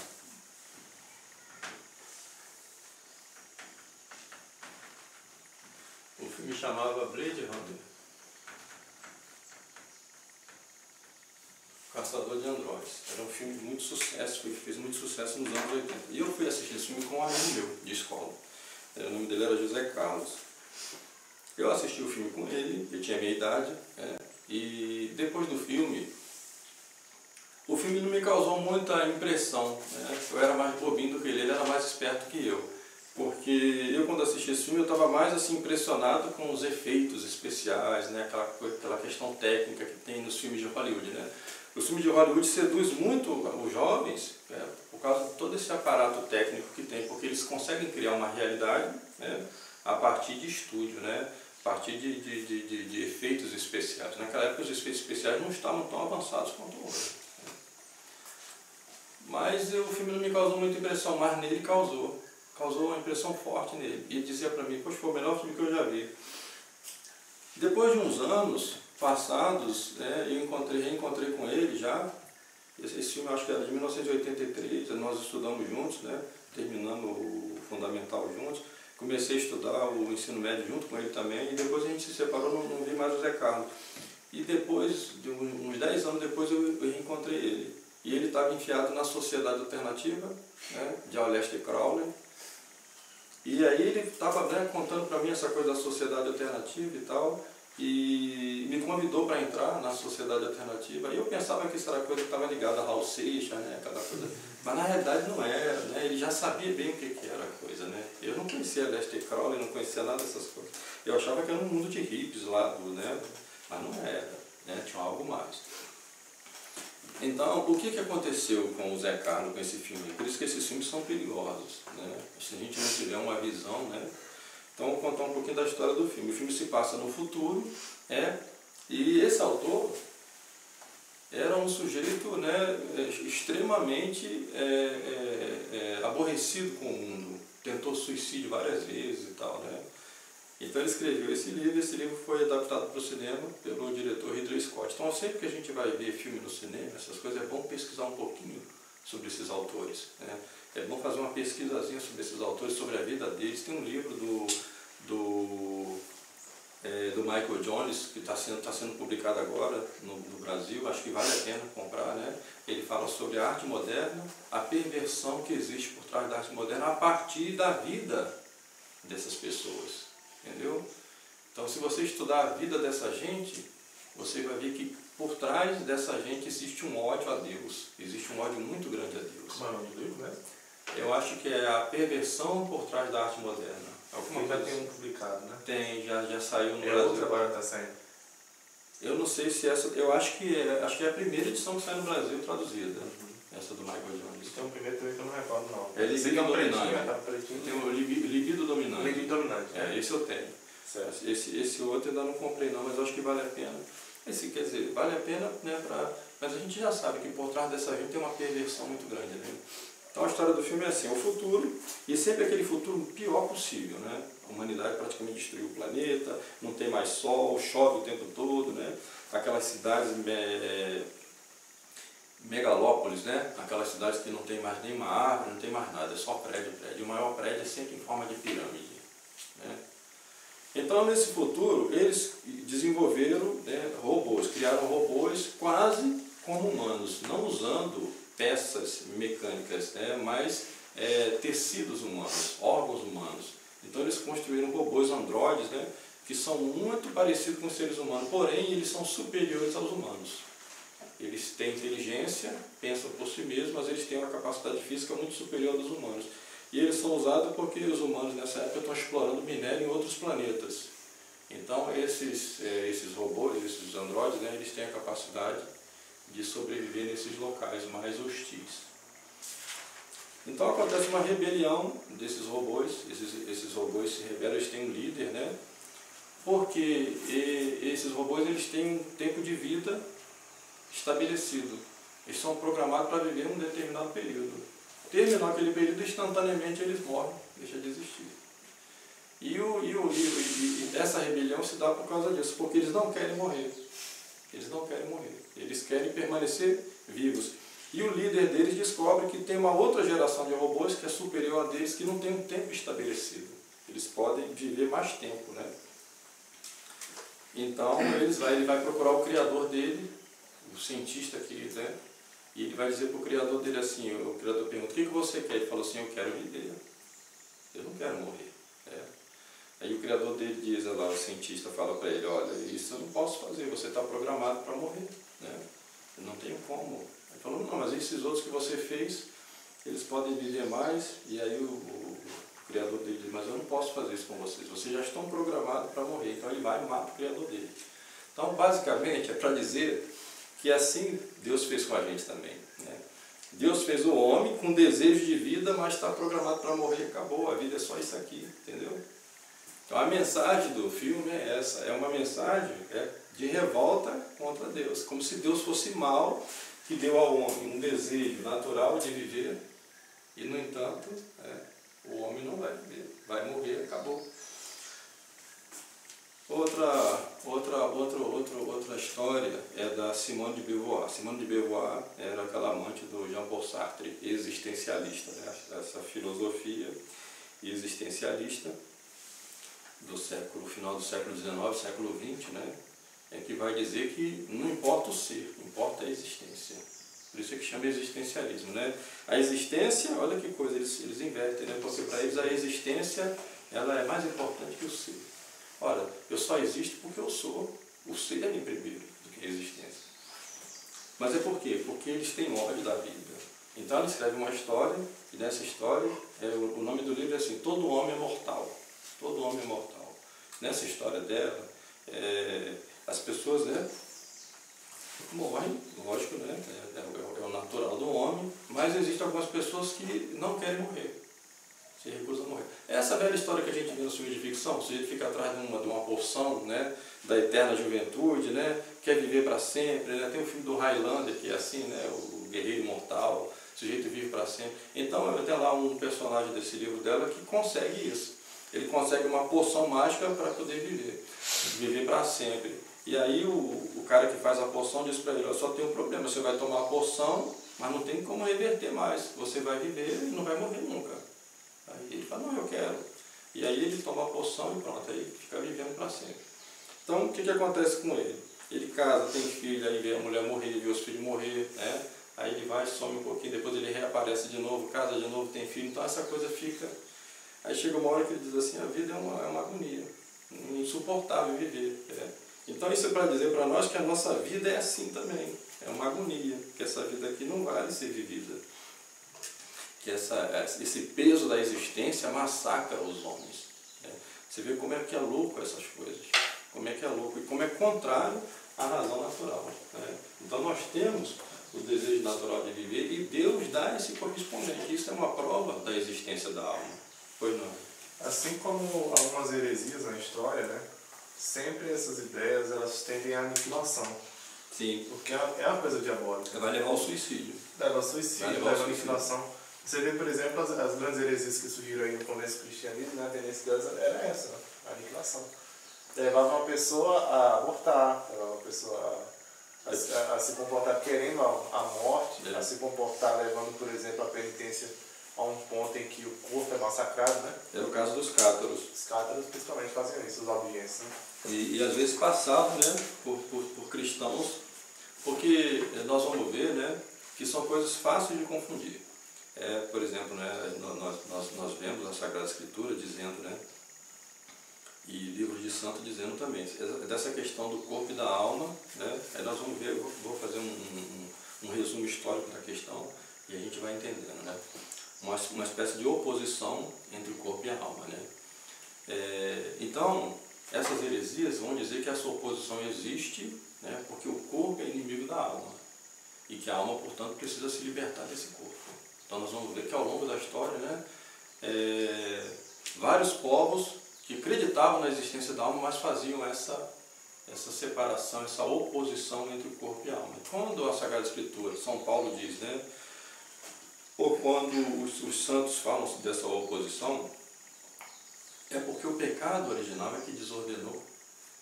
O filme chamava Blade Runner, Caçador de Androides. Era um filme de muito sucesso, fez muito sucesso nos anos 80. E eu fui assistir esse filme com um amigo meu, de escola. O nome dele era José Carlos. Eu assisti o filme com ele tinha a minha idade, e depois do filme, o filme não me causou muita impressão. Eu era mais bobinho do que ele era mais esperto que eu. Porque eu, quando assisti esse filme, eu estava mais assim, impressionado com os efeitos especiais, né? Aquela questão técnica que tem nos filmes de Hollywood. Né? Os filmes de Hollywood seduzem muito os jovens, por causa de todo esse aparato técnico que tem, porque eles conseguem criar uma realidade, né, a partir de estúdio, né, a partir de efeitos especiais. Naquela época os efeitos especiais não estavam tão avançados quanto hoje. Mas o filme não me causou muita impressão, mas nele causou uma impressão forte nele. E ele dizia para mim, poxa, foi o melhor filme que eu já vi. Depois de uns anos passados, eu reencontrei com ele já. Esse filme eu acho que era de 1983, nós estudamos juntos, né? Terminamos o fundamental juntos. Comecei a estudar o ensino médio junto com ele também, e depois a gente se separou, não vi mais o Zé Carlos. E depois, uns 10 anos depois, eu reencontrei ele. E ele estava enfiado na Sociedade Alternativa, né, de Aleister Crowley. E aí ele estava, né, contando para mim essa coisa da Sociedade Alternativa e tal, e me convidou para entrar na Sociedade Alternativa. E eu pensava que isso era coisa que estava ligada a Raul Seixas, né, aquela coisa. Mas na realidade não era, né, ele já sabia bem o que era a coisa, né. Eu não conhecia Aleister Crowley, não conhecia nada dessas coisas. Eu achava que era um mundo de hippies lá, né, mas não era, né, tinha algo mais. Então, o que aconteceu com o Zé Carlos, com esse filme? Por isso que esses filmes são perigosos, né? Se a gente não tiver uma visão, né? Então, eu vou contar um pouquinho da história do filme. O filme se passa no futuro, e esse autor era um sujeito, né, extremamente aborrecido com o mundo. Tentou suicídio várias vezes e tal, né? Então ele escreveu esse livro foi adaptado para o cinema pelo diretor Ridley Scott. Então sempre que a gente vai ver filme no cinema, essas coisas, é bom pesquisar um pouquinho sobre esses autores, né? É bom fazer uma pesquisazinha sobre esses autores, sobre a vida deles. Tem um livro do Michael Jones, que está sendo publicado agora no Brasil, acho que vale a pena comprar, né? Ele fala sobre a arte moderna, a perversão que existe por trás da arte moderna a partir da vida dessas pessoas. Entendeu? Então, se você estudar a vida dessa gente, você vai ver que por trás dessa gente existe um ódio a Deus. Existe um ódio muito grande a Deus. Como é o nome do livro, né? Eu acho que é a perversão por trás da arte moderna. Já tem um publicado, né? Tem, já saiu no Brasil. Outra agora está saindo. Eu não sei se essa... Eu acho que é a primeira edição que sai no Brasil traduzida. Essa do Michael Jones. Tem um primeiro também que eu não recordo, não. É Libido Dominante. Tá pretinho. Tem o Libido Dominante. Libido Dominante. Esse eu tenho. Certo. Esse outro ainda não comprei não, mas eu acho que vale a pena. Quer dizer, vale a pena, né, mas a gente já sabe que por trás dessa gente tem uma perversão muito grande, né? Então a história do filme é assim, o futuro, e sempre aquele futuro pior possível, né? A humanidade praticamente destruiu o planeta, não tem mais sol, chove o tempo todo, né? Aquelas cidades megalópolis, né? Aquelas cidades que não tem mais nenhuma árvore, não tem mais nada, é só prédio, prédio. E o maior prédio é sempre em forma de pirâmide, né? Então, nesse futuro, eles desenvolveram, né, robôs, criaram robôs quase como humanos, não usando peças mecânicas, né, mas tecidos humanos, órgãos humanos. Então, eles construíram robôs androides, né, que são muito parecidos com os seres humanos, porém, eles são superiores aos humanos. Eles têm inteligência, pensam por si mesmos, mas eles têm uma capacidade física muito superior dos humanos. E eles são usados porque os humanos nessa época estão explorando minério em outros planetas. Então esses robôs, esses androides, né, eles têm a capacidade de sobreviver nesses locais mais hostis. Então acontece uma rebelião desses robôs, esses robôs se rebelam, eles têm um líder, né? Porque esses robôs eles têm um tempo de vida estabelecido. Eles são programados para viver um determinado período. Terminou aquele período, instantaneamente eles morrem, deixam de existir. E essa rebelião se dá por causa disso, porque eles não querem morrer. Eles não querem morrer. Eles querem permanecer vivos. E o líder deles descobre que tem uma outra geração de robôs que é superior a deles, que não tem um tempo estabelecido. Eles podem viver mais tempo, né? Então ele vai procurar o criador dele, o cientista que, né? E ele vai dizer para o criador dele assim, o criador pergunta, o que você quer? Ele falou assim, eu quero viver, eu não quero morrer. Aí o criador dele diz, lá, o cientista fala para ele, olha, isso eu não posso fazer, você está programado para morrer, né? Eu não tenho como. Ele falou, não, mas esses outros que você fez, eles podem viver mais, e aí o criador dele diz, mas eu não posso fazer isso com vocês, vocês já estão programados para morrer. Então ele vai e mata o criador dele. Então basicamente é para dizer que assim Deus fez com a gente também, né? Deus fez o homem com desejo de vida, mas está programado para morrer, acabou, a vida é só isso aqui, entendeu? Então a mensagem do filme é essa, é uma mensagem de revolta contra Deus, como se Deus fosse mal, que deu ao homem um desejo natural de viver, e no entanto, o homem não vai viver, vai morrer, acabou. Outra história é da Simone de Beauvoir. Simone de Beauvoir era aquela amante do Jean-Paul Sartre, existencialista, né? Essa filosofia existencialista do final do século XIX, século XX, né? É que vai dizer que não importa o ser, importa a existência. Por isso é que chama existencialismo, né? A existência, olha que coisa, eles invertem, né? Porque para eles a existência ela é mais importante que o ser. Ora, eu só existo porque eu sou. O ser é primeiro do que a existência. Mas é por quê? Porque eles têm ódio da vida. Então ela escreve uma história, e nessa história, o nome do livro é assim, Todo Homem é Mortal. Todo Homem é Mortal. Nessa história dela, as pessoas, né, morrem, lógico, né, é o natural do homem, mas existem algumas pessoas que não querem morrer. Se recusa a morrer. Essa velha história que a gente vê no filme de ficção, o sujeito fica atrás de uma porção, né, da eterna juventude, né, quer viver para sempre, né? Tem o filme do Highlander que é assim, né, o guerreiro imortal, o sujeito vive para sempre. Então tem lá um personagem desse livro dela que consegue isso. Ele consegue uma porção mágica para poder viver para sempre. E aí o cara que faz a porção diz para ele, só tem um problema, você vai tomar a porção, mas não tem como reverter mais, você vai viver e não vai morrer nunca. Aí ele fala, não, eu quero. E aí ele toma a poção e pronto, aí fica vivendo para sempre. Então, o que acontece com ele? Ele casa, tem filho, aí vê a mulher morrer, vê os filhos morrer, né? Aí ele vai, some um pouquinho, depois ele reaparece de novo, casa de novo, tem filho. Então essa coisa fica... Aí chega uma hora que ele diz assim, a vida é uma agonia, insuportável viver. Então isso é para dizer para nós que a nossa vida é assim também, é uma agonia, que essa vida aqui não vale ser vivida. Que esse peso da existência massacra os homens. Né? Você vê como é que é louco essas coisas, como é que é louco e como é contrário à razão natural. Né? Então nós temos o desejo natural de viver e Deus dá esse correspondente. Isso é uma prova da existência da alma. Pois não? Assim como algumas heresias na história, né? Sempre essas ideias elas tendem à aniquilação. Sim. Porque é uma coisa diabólica. Vai levar ao suicídio. Leva ao suicídio, leva à aniquilação. Você vê, por exemplo, as grandes heresias que surgiram aí no começo do cristianismo, né? A tendência delas era essa, né? A aniquilação. Levava uma pessoa a abortar, levava uma pessoa a se comportar querendo a morte, a se comportar levando, por exemplo, a penitência a um ponto em que o corpo é massacrado, né? Era o caso dos cátaros. Os cátaros principalmente faziam isso, os obedientes, né? E às vezes passavam, né, por cristãos, porque nós vamos ver, né, que são coisas fáceis de confundir. Por exemplo, né, nós vemos a Sagrada Escritura dizendo, né, e livros de santo dizendo também, dessa questão do corpo e da alma, né, aí nós vamos ver, eu vou fazer um resumo histórico da questão e a gente vai entendendo, né, uma espécie de oposição entre o corpo e a alma, né. Então, essas heresias vão dizer que essa oposição existe, né, porque o corpo é inimigo da alma e que a alma, portanto, precisa se libertar desse corpo. Então nós vamos ver que ao longo da história, né, vários povos que acreditavam na existência da alma, mas faziam essa separação, essa oposição entre o corpo e a alma. Quando a Sagrada Escritura, São Paulo diz, né, ou quando os santos falam dessa oposição, é porque o pecado original é que desordenou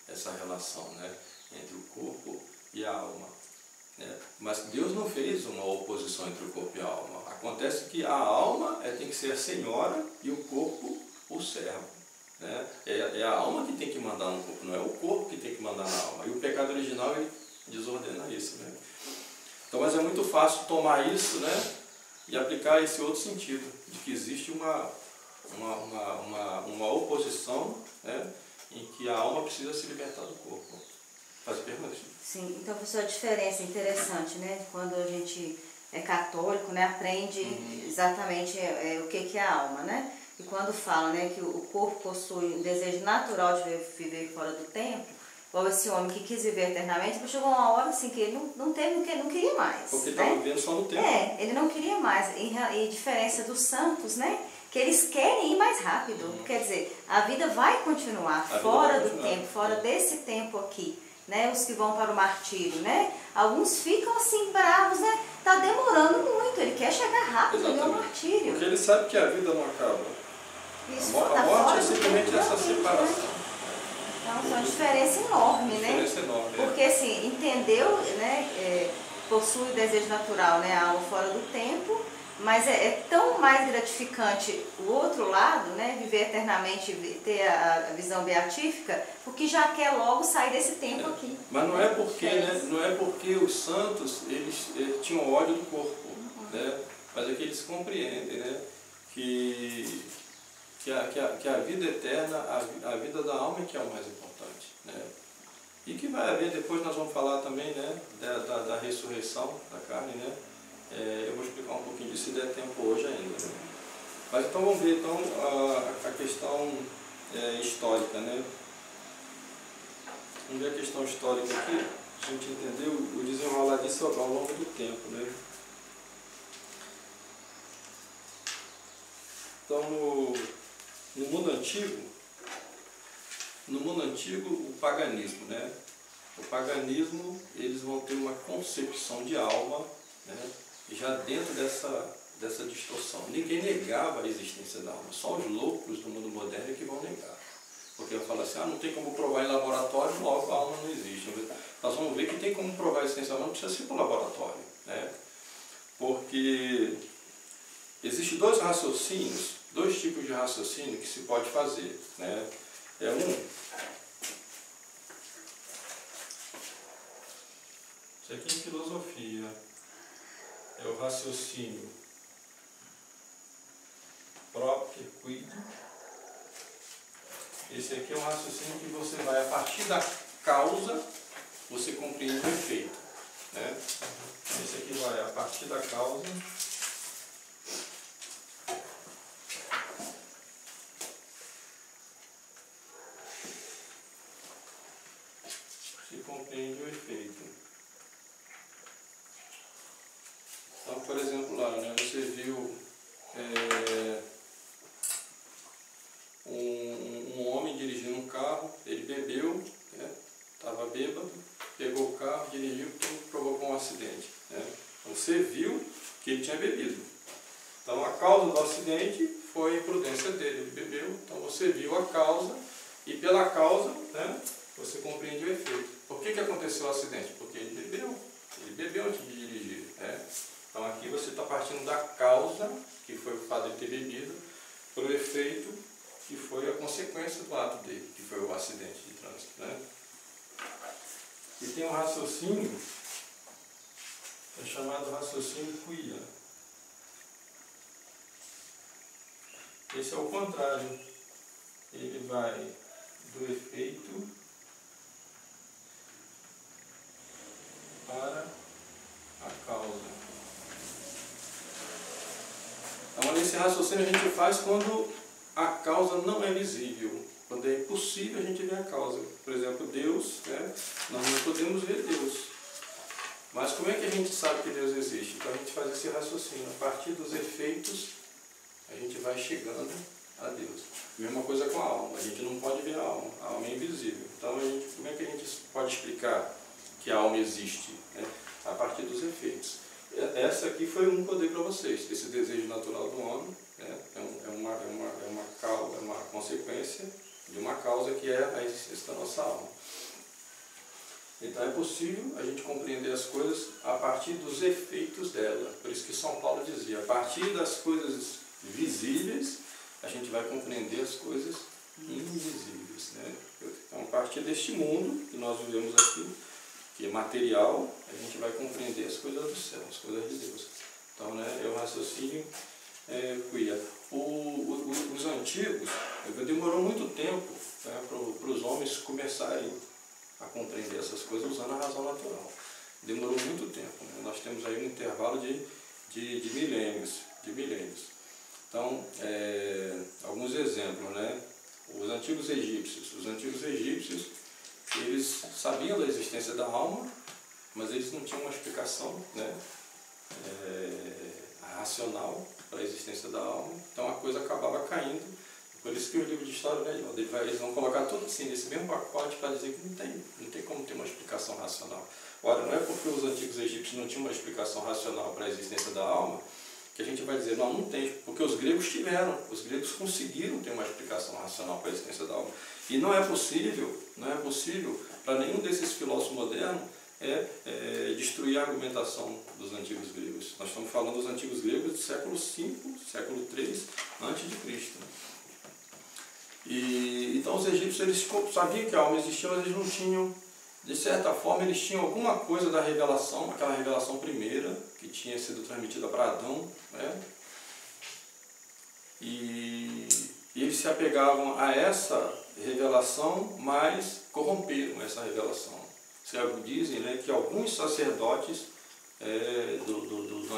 essa relação, né, entre o corpo e a alma. Né? Mas Deus não fez uma oposição entre o corpo e a alma. Acontece que a alma tem que ser a senhora e o corpo o servo. Né? É a alma que tem que mandar no corpo, não é o corpo que tem que mandar na alma. E o pecado original ele desordena isso. Né? Então, mas é muito fácil tomar isso, né, e aplicar esse outro sentido, de que existe uma oposição, né, em que a alma precisa se libertar do corpo. Faz pergunta? Sim, então, professor, a diferença interessante, né? Quando a gente é católico, né, aprende exatamente o que é a alma, né? E quando fala, né, que o corpo possui um desejo natural de viver fora do tempo, igual esse homem que quis viver eternamente, chegou uma hora assim que ele não queria mais. Porque né? estava vivendo só no tempo. Ele não queria mais. E diferença dos santos, né? Que eles querem ir mais rápido. Quer dizer, a vida vai continuar fora do tempo, fora desse tempo aqui. Né? Os que vão para o martírio, né? Alguns ficam assim bravos, né? Tá demorando muito, ele quer chegar rápido ao martírio. Porque ele sabe que a vida não acaba. Isso, a morte é simplesmente essa separação. Então, é uma diferença enorme, né? Diferença enorme. Porque assim, entendeu, né? Possui o desejo natural, né? A alma fora do tempo, mas é tão mais gratificante o outro lado, né? Viver eternamente, ter a visão beatífica, porque já quer logo sair desse tempo aqui. Mas não é porque, né? Não é porque os santos eles tinham ódio do corpo, né? Mas é que eles compreendem, né? Que a vida eterna, a vida da alma é que é o mais importante, né? E que vai haver, depois nós vamos falar também, né, da ressurreição da carne, né? Eu vou explicar um pouquinho disso se der tempo hoje ainda. Né? Mas então vamos ver então, a questão histórica, né? Vamos ver a questão histórica aqui, a gente entender o desenrolar disso ao longo do tempo, né? Então, no mundo antigo, o paganismo, né? O paganismo, eles vão ter uma concepção de alma, né? Já dentro dessa distorção. Ninguém negava a existência da alma, só os loucos do mundo moderno é que vão negar. Porque eu falo assim, não tem como provar em laboratório, logo a alma não existe. Nós vamos ver que tem como provar a existência da alma, não precisa ser para o laboratório, né? Porque existem dois raciocínios, dois tipos de raciocínio que se pode fazer, né? Isso aqui em filosofia é o raciocínio proprio quid. Esse aqui é um raciocínio que você vai, a partir da causa, você compreende o efeito, né? Esse aqui vai, a partir da causa, se compreende o efeito. Então, por exemplo, lá, né, você viu um dirigiu porque provocou um acidente. Né? Então, você viu que ele tinha bebido. Então a causa do acidente foi a imprudência dele, ele bebeu. Então você viu a causa e pela causa, né, você compreende o efeito. Por que aconteceu o acidente? Porque ele bebeu antes de dirigir. Né? Então aqui você está partindo da causa, que foi o fato de ele ter bebido, para o efeito, que foi a consequência do ato dele, que foi o acidente de trânsito. Né? E tem um raciocínio, é chamado raciocínio quia. Esse é o contrário. Ele vai do efeito para a causa. Então, esse raciocínio a gente faz quando a causa não é visível, quando é impossível a gente ver a causa. Por exemplo, Deus, né? Nós não podemos ver Deus. Mas como é que a gente sabe que Deus existe? Então a gente faz esse raciocínio. A partir dos efeitos, a gente vai chegando a Deus. Mesma coisa com a alma. A gente não pode ver a alma é invisível. Então como é que a gente pode explicar que a alma existe? Né? A partir dos efeitos. Essa aqui foi um que eu dei para vocês. Esse desejo natural do homem, né? é uma consequência de uma causa que é a existência da nossa alma. Então é possível a gente compreender as coisas a partir dos efeitos dela. Por isso que São Paulo dizia, a partir das coisas visíveis, a gente vai compreender as coisas invisíveis. Né? Então, a partir deste mundo que nós vivemos aqui, que é material, a gente vai compreender as coisas do céu, as coisas de Deus. Então, né, é o raciocínio quia. Os antigos, demorou muito tempo, né, para os homens começarem a compreender essas coisas usando a razão natural. Demorou muito tempo. Né? Nós temos aí um intervalo de milênios. Então, alguns exemplos, né? Os antigos egípcios, eles sabiam da existência da alma, mas eles não tinham uma explicação, né, racional para a existência da alma, então a coisa acabava caindo. Por isso que o livro de história, né, eles vão colocar tudo assim, nesse mesmo pacote, para dizer que não tem como ter uma explicação racional. Ora, não é porque os antigos egípcios não tinham uma explicação racional para a existência da alma, que a gente vai dizer, não tem, porque os gregos tiveram, os gregos conseguiram ter uma explicação racional para a existência da alma. E não é possível para nenhum desses filósofos modernos destruir a argumentação dos antigos gregos. Nós estamos falando dos antigos gregos do século V, século III a.C. Então os egípcios eles sabiam que a alma existia, mas eles não tinham, de certa forma, eles tinham alguma coisa da revelação, aquela revelação primeira, que tinha sido transmitida para Adão, né? E eles se apegavam a essa revelação, mas corromperam essa revelação. Dizem, né, que alguns sacerdotes do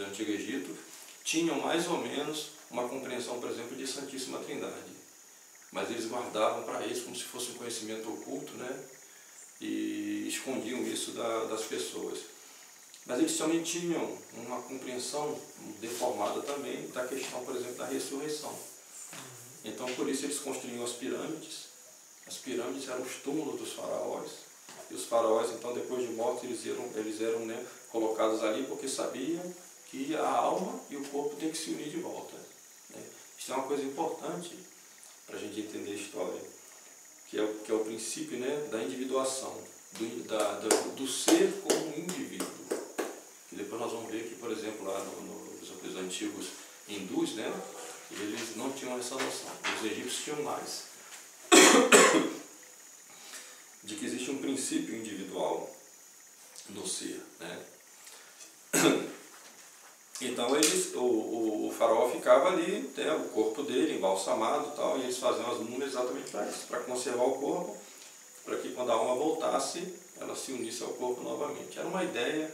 Antigo Egito tinham mais ou menos uma compreensão, por exemplo, de Santíssima Trindade. Mas eles guardavam para eles como se fosse um conhecimento oculto, né? E escondiam isso das pessoas. Mas eles também tinham uma compreensão deformada também da questão, por exemplo, da ressurreição. Então, por isso eles construíam as pirâmides. As pirâmides eram os túmulos dos faraós. E os faraós, então, depois de mortos, eles eram né, colocados ali porque sabiam que a alma e o corpo têm que se unir de volta. Né? Isso é uma coisa importante para a gente entender a história, que é o princípio, né, da individuação, do ser como indivíduo. E depois nós vamos ver que, por exemplo, lá nos antigos hindus, né, eles não tinham essa noção. Os egípcios tinham mais. De que existe um princípio individual no ser. Né? Então o faraó ficava ali, né, o corpo dele embalsamado e tal, e eles faziam as múmias exatamente para isso, para conservar o corpo, para que quando a alma voltasse, ela se unisse ao corpo novamente. Era uma ideia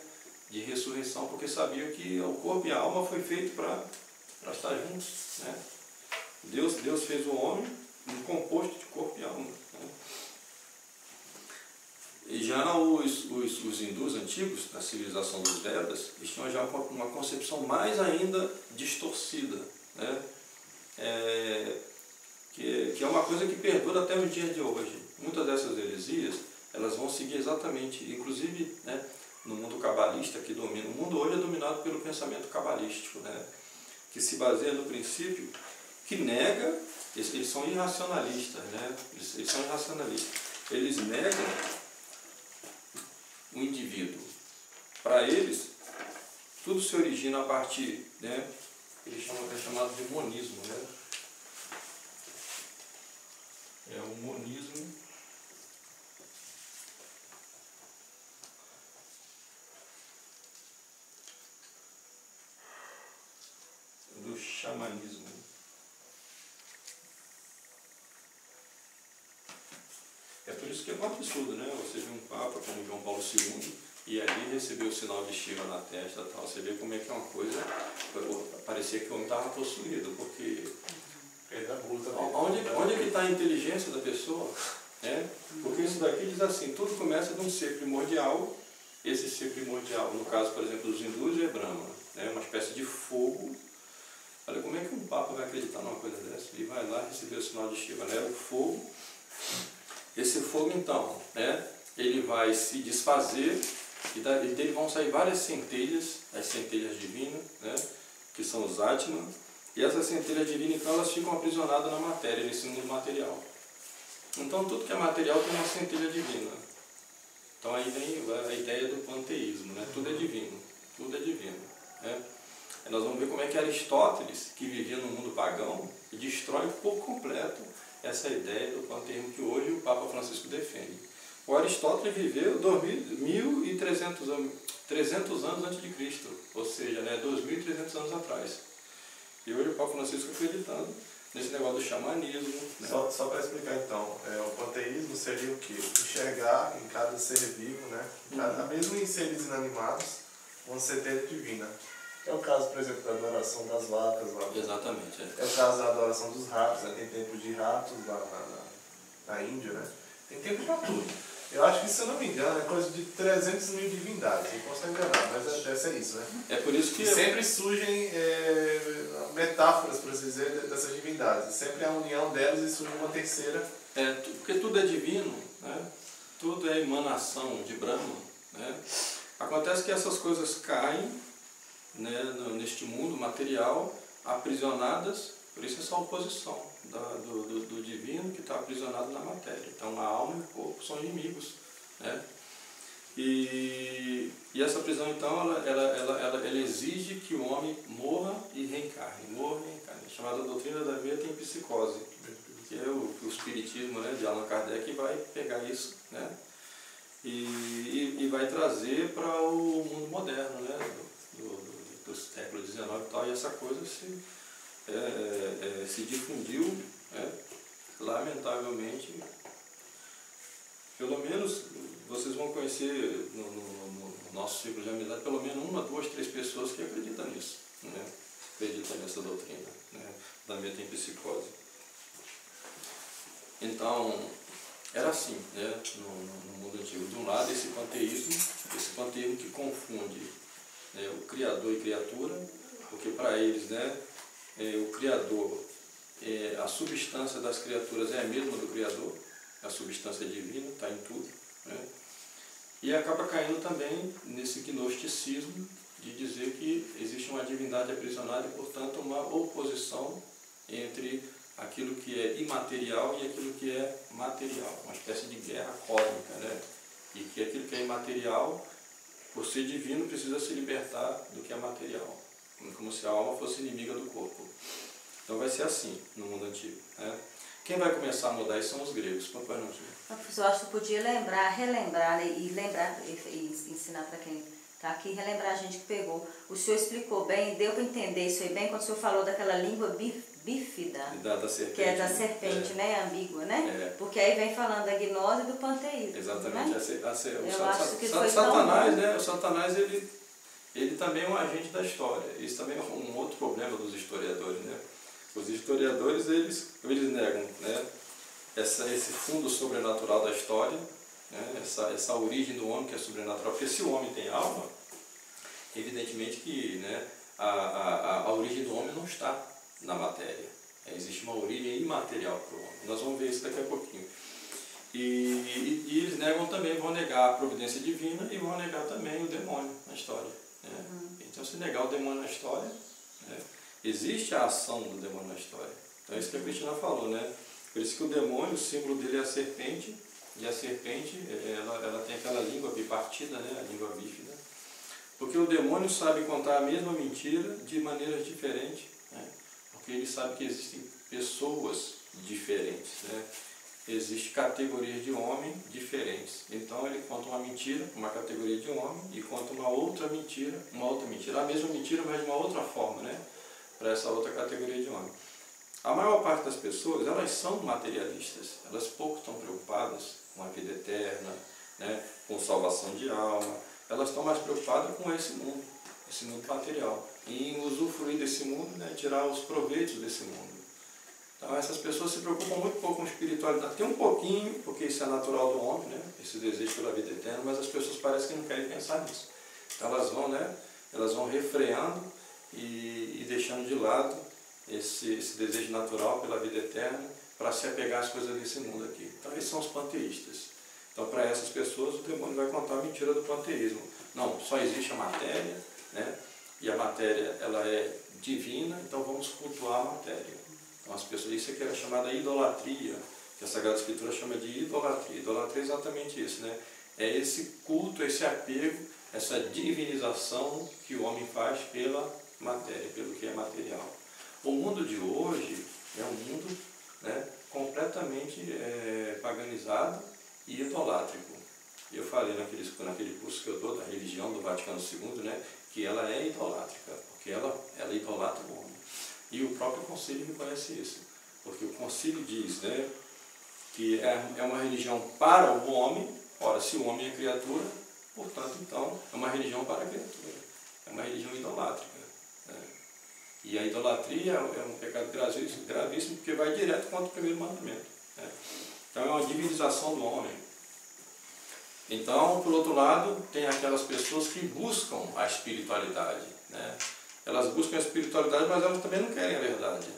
de ressurreição, porque sabia que o corpo e a alma foi feito para estar juntos. Né? Deus fez o homem um composto de corpo e alma. Né? E já os hindus antigos, na civilização dos Vedas, eles tinham já uma concepção mais ainda distorcida, né? Que é uma coisa que perdura até os dias de hoje. Muitas dessas heresias elas vão seguir exatamente, inclusive, né, no mundo cabalista que domina. O mundo hoje é dominado pelo pensamento cabalístico, né, que se baseia no princípio que nega, eles são irracionalistas, né, eles são irracionalistas. Eles negam o indivíduo. Para eles, tudo se origina a partir, né, é chamado de monismo, né? É o monismo do xamanismo. É por isso que é um absurdo, né? Você vê um Papa como João Paulo II e ali recebeu o sinal de Shiva na testa e tal. Você vê como é que é uma coisa, parecia que o homem estava possuído, porque onde é que está a inteligência da pessoa? Né? Porque isso daqui diz assim, tudo começa de um ser primordial. Esse ser primordial, no caso, por exemplo, dos hindus, é Brahma, né? Uma espécie de fogo. Olha, como é que um Papa vai acreditar numa coisa dessa? Ele vai lá receber o sinal de Shiva, né? O fogo. Esse fogo, então, né? Ele vai se desfazer e dele vão sair várias centelhas, as centelhas divinas, né? Que são os Atman. E essas centelhas divinas, então, elas ficam aprisionadas na matéria, nesse mundo material. Então, tudo que é material tem uma centelha divina. Então, aí vem a ideia do panteísmo, né? Tudo é divino, tudo é divino, né? E nós vamos ver como é que Aristóteles, que vivia no mundo pagão, destrói por completo essa ideia do panteísmo que hoje o Papa Francisco defende. O Aristóteles viveu 1.300 anos, 300 anos antes de Cristo, ou seja, né, 2.300 anos atrás. E hoje o Papa Francisco acreditando nesse negócio do xamanismo. Né? Só para explicar então, o panteísmo seria o quê? Enxergar em cada ser vivo, né? Mesmo em seres inanimados, uma centelha divina. É o caso, por exemplo, da adoração das vacas lá. Exatamente. É o caso da adoração dos ratos, né? Tem templos de ratos lá na Índia, né? Tem templos para tudo. Eu acho que, se eu não me engano, é coisa de 300 mil divindades. Não posso enganar, mas deve ser isso, né? É por isso que... E sempre surgem metáforas, por assim dizer, dessas divindades. Sempre a união delas e surge uma terceira. Porque tudo é divino, né? Tudo é emanação de Brahma, né? Acontece que essas coisas caem, né, neste mundo material, aprisionadas, por isso essa oposição do divino que está aprisionado na matéria. Então a alma e o corpo são inimigos, né? E essa prisão, então, ela exige que o homem morra e reencarne, É chamada doutrina da metempsicose, que é o espiritismo, né, de Allan Kardec, vai pegar isso, né, e vai trazer para o mundo moderno, né, do século XIX e tal, e essa coisa se difundiu, né, lamentavelmente. Pelo menos vocês vão conhecer no nosso ciclo de amizade pelo menos 1, 2, 3 pessoas que acreditam nisso, né, acreditam nessa doutrina, né, da metempsicose. Então, era assim, né, no mundo antigo. De um lado, esse panteísmo que confunde, né, o Criador e criatura, porque para eles, né, o Criador, a substância das criaturas é a mesma do Criador, a substância divina, está em tudo, né, e acaba caindo também nesse gnosticismo de dizer que existe uma divindade aprisionada e, portanto, uma oposição entre aquilo que é imaterial e aquilo que é material, uma espécie de guerra cósmica, né? E que aquilo que é imaterial, por ser divino, precisa se libertar do que é material, como se a alma fosse inimiga do corpo. Então vai ser assim no mundo antigo, né? Quem vai começar a mudar isso são os gregos. Papai não diz. Professor, acho que podia relembrar, né, e ensinar para quem está aqui, relembrar a gente que pegou. O senhor explicou bem, deu para entender isso aí bem, quando o senhor falou daquela língua bífida, da serpente, que é da serpente, né, ambígua, né? Porque aí vem falando da gnose e do panteísmo. Exatamente. Né? Eu acho que foi Satanás, né? O Satanás, ele também é um agente da história. Isso também é um outro problema dos historiadores, né? Os historiadores, eles negam, né, esse fundo sobrenatural da história, né, essa origem do homem que é sobrenatural. Porque se o homem tem alma, evidentemente que, né, a origem do homem não está na matéria. Existe uma origem imaterial para o homem. Nós vamos ver isso daqui a pouquinho. E eles negam também, vão negar a providência divina e vão negar também o demônio na história. Né? Então, se negar o demônio na história, né, existe a ação do demônio na história. Então, é isso que a Cristina falou, né? Por isso que o demônio, o símbolo dele é a serpente, e a serpente, ela tem aquela língua bipartida, né? A língua bífida. Porque o demônio sabe contar a mesma mentira de maneiras diferentes, né? Porque ele sabe que existem pessoas diferentes, né? Existem categorias de homem diferentes. Então ele conta uma mentira, uma categoria de homem, e conta uma outra mentira, a mesma mentira, mas de uma outra forma, né? Para essa outra categoria de homem. A maior parte das pessoas, elas são materialistas, elas pouco estão preocupadas com a vida eterna, né? Com salvação de alma, elas estão mais preocupadas com esse mundo material, e em usufruir desse mundo, né? Tirar os proveitos desse mundo. Então essas pessoas se preocupam muito pouco com espiritualidade, tem um pouquinho, porque isso é natural do homem, né? Esse desejo pela vida eterna, mas as pessoas parecem que não querem pensar nisso. Então elas vão, né? Elas vão refreando e deixando de lado esse desejo natural pela vida eterna para se apegar às coisas desse mundo aqui. Então esses são os panteístas. Então para essas pessoas o demônio vai contar a mentira do panteísmo. Não, só existe a matéria, né? E a matéria ela é divina, então vamos cultuar a matéria. Então as pessoas, isso aqui era chamada idolatria, que a Sagrada Escritura chama de idolatria. Idolatria é exatamente isso, né? É esse culto, esse apego, essa divinização que o homem faz pela matéria, pelo que é material. O mundo de hoje é um mundo, né, completamente paganizado e idolátrico. Eu falei naquele curso que eu dou da religião do Vaticano II, né, que ela é idolátrica, porque ela idolatra o homem. E o próprio concílio reconhece isso, porque o concílio diz, né, que é uma religião para o homem. Ora, se o homem é criatura, portanto, então, é uma religião para a criatura, é uma religião idolátrica. Né? E a idolatria é um pecado gravíssimo, porque vai direto contra o primeiro mandamento. Né? Então, é uma divinização do homem. Então, por outro lado, tem aquelas pessoas que buscam a espiritualidade. Né? Elas buscam a espiritualidade, mas elas também não querem a verdade.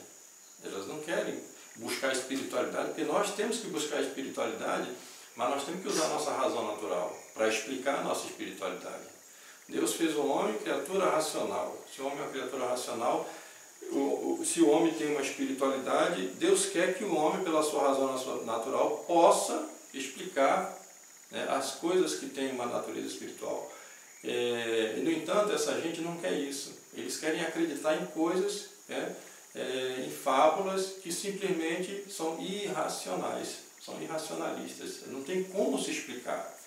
Elas não querem buscar a espiritualidade, porque nós temos que buscar a espiritualidade, mas nós temos que usar a nossa razão natural para explicar a nossa espiritualidade. Deus fez o homem criatura racional. Se o homem é uma criatura racional, se o homem tem uma espiritualidade, Deus quer que o homem, pela sua razão natural, possa explicar, né, as coisas que têm uma natureza espiritual. E, no entanto, essa gente não quer isso. Eles querem acreditar em coisas, né, em fábulas que simplesmente são irracionais, são irracionalistas. Não tem como se explicar.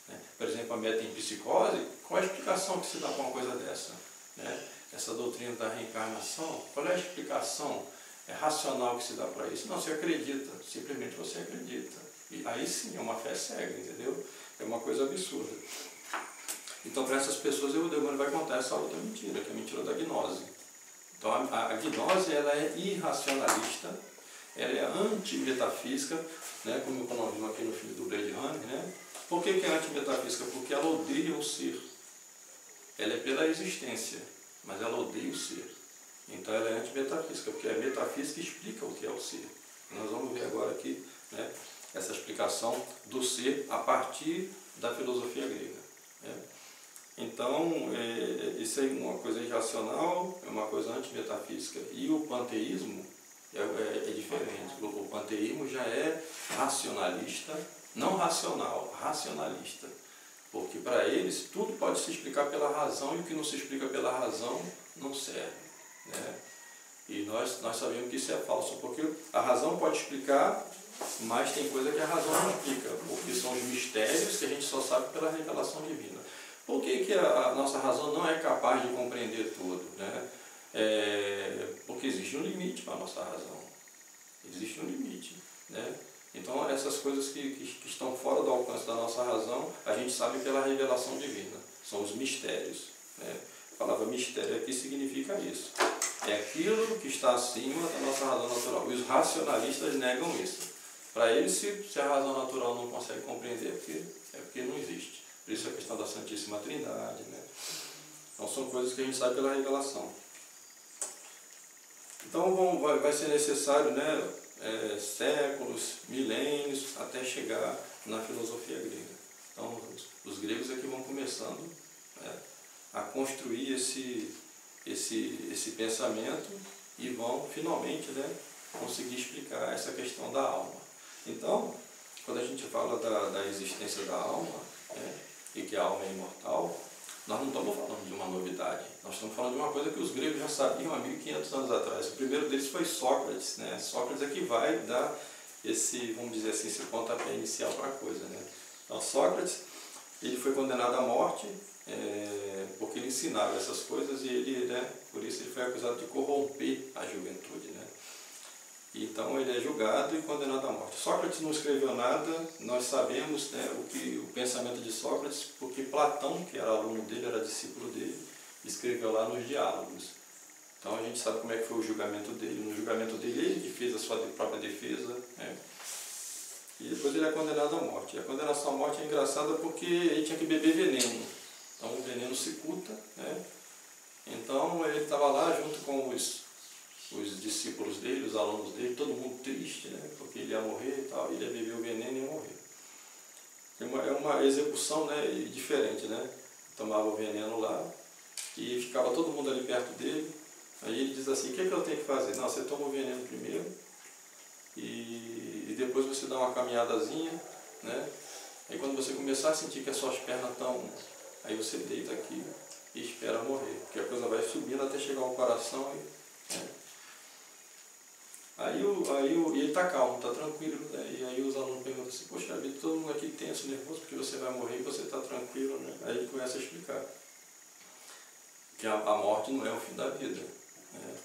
Né? Por exemplo, a metempsicose, qual é a explicação que se dá para uma coisa dessa? Né? Essa doutrina da reencarnação, qual é a explicação racional que se dá para isso? Não, você acredita, simplesmente você acredita. E aí sim, é uma fé cega, entendeu? É uma coisa absurda. Então, para essas pessoas, o demônio vai contar essa outra mentira, que é a mentira da gnose. Então, a gnose, ela é irracionalista, ela é antimetafísica, né? Como nós vimos aqui no filme do Blade Runner, né? Por que é antimetafísica? Porque ela odeia o ser. Ela é pela existência, mas ela odeia o ser. Então, ela é antimetafísica, porque a metafísica explica o que é o ser. Nós vamos ver agora aqui, né, essa explicação do ser a partir da filosofia grega. Né? Então, isso é uma coisa irracional, é uma coisa antimetafísica. E o panteísmo é diferente. O panteísmo já é racionalista, não racional, racionalista. Porque para eles tudo pode se explicar pela razão, e o que não se explica pela razão não serve. Né? E nós sabemos que isso é falso, porque a razão pode explicar, mas tem coisa que a razão não explica, porque são os mistérios que a gente só sabe pela revelação divina. Por que a nossa razão não é capaz de compreender tudo? Né? Porque existe um limite para a nossa razão. Existe um limite. Né? Então, essas coisas que estão fora do alcance da nossa razão, a gente sabe pela revelação divina. São os mistérios. Né? A palavra mistério aqui significa isso. É aquilo que está acima da nossa razão natural. E os racionalistas negam isso. Para eles, se a razão natural não consegue compreender, é porque não existe. Por isso a questão da Santíssima Trindade. Né? Então são coisas que a gente sabe pela revelação. Então vai ser necessário, né, séculos, milênios, até chegar na filosofia grega. Então, os gregos é que vão começando, né, a construir esse pensamento e vão finalmente, né, conseguir explicar essa questão da alma. Então, quando a gente fala da existência da alma, né, e que a alma é imortal, nós não estamos falando de uma novidade, nós estamos falando de uma coisa que os gregos já sabiam há 1500 anos atrás. O primeiro deles foi Sócrates, né? Sócrates é que vai dar esse, vamos dizer assim, esse pontapé inicial para a coisa, né? Então, Sócrates, ele foi condenado à morte porque ele ensinava essas coisas e ele, né, por isso ele foi acusado de corromper a juventude, né? Então ele é julgado e condenado à morte. Sócrates não escreveu nada, nós sabemos, né, o pensamento de Sócrates, porque Platão, que era aluno dele, era discípulo dele, escreveu lá nos Diálogos. Então a gente sabe como é que foi o julgamento dele. No julgamento dele, ele que fez a sua própria defesa, né? E depois ele é condenado à morte. E a condenação à morte é engraçada porque ele tinha que beber veneno. Então o veneno cicuta, né? Então ele estava lá junto com os discípulos dele, os alunos dele, todo mundo triste, né? Porque ele ia morrer e tal, ele ia beber o veneno e ia morrer. É uma execução, né, diferente, né? Tomava o veneno lá e ficava todo mundo ali perto dele. Aí ele diz assim, o que é que eu tenho que fazer? Não, você toma o veneno primeiro e depois você dá uma caminhadazinha, né? Aí quando você começar a sentir que as suas pernas estão... Aí você deita aqui e espera morrer, porque a coisa vai subindo até chegar ao coração e... né? Aí ele está calmo, está tranquilo, né? E aí os alunos perguntam assim, poxa vida, todo mundo aqui tenso, nervoso, porque você vai morrer e você está tranquilo, né? Aí ele começa a explicar que a morte não é o fim da vida, né?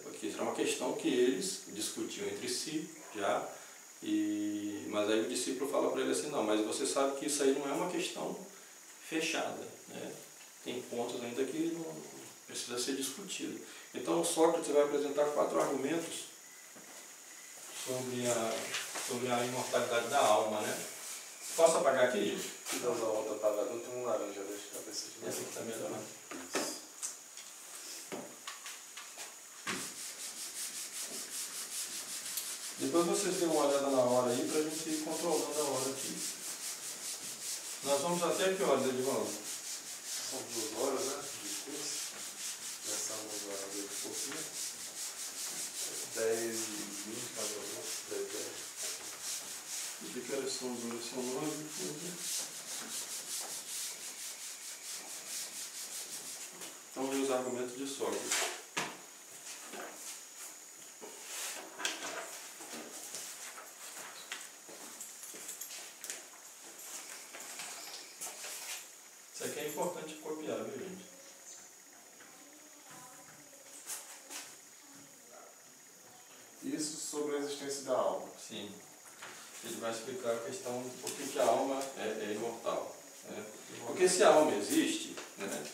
Porque isso é uma questão que eles discutiam entre si já, mas aí o discípulo fala para ele assim, não, mas você sabe que isso aí não é uma questão fechada, né? Tem pontos ainda que não precisa ser discutido. Então Sócrates vai apresentar 4 argumentos sobre a imortalidade da alma, né? Posso apagar aqui, gente? Se dá uma outra apagada, não tem um laranja, deixa a cabeça de esse aqui está melhorando. Depois vocês dêem uma olhada na hora aí para a gente ir controlando a hora aqui. Nós vamos até que horas, Edivaldo? São 2 horas, né? De curso. Começamos a 8 e pouquinho. 10 e 20, mais ou menos. 10 e 10. De que horas são agora? São 9 e 15. Então, vem os argumentos de Sócrates. Isso aqui é importante copiar, viu, gente? Isso sobre a existência da alma. Sim. Ele vai explicar a questão de por que a alma é imortal, né? Porque se a alma existe, né,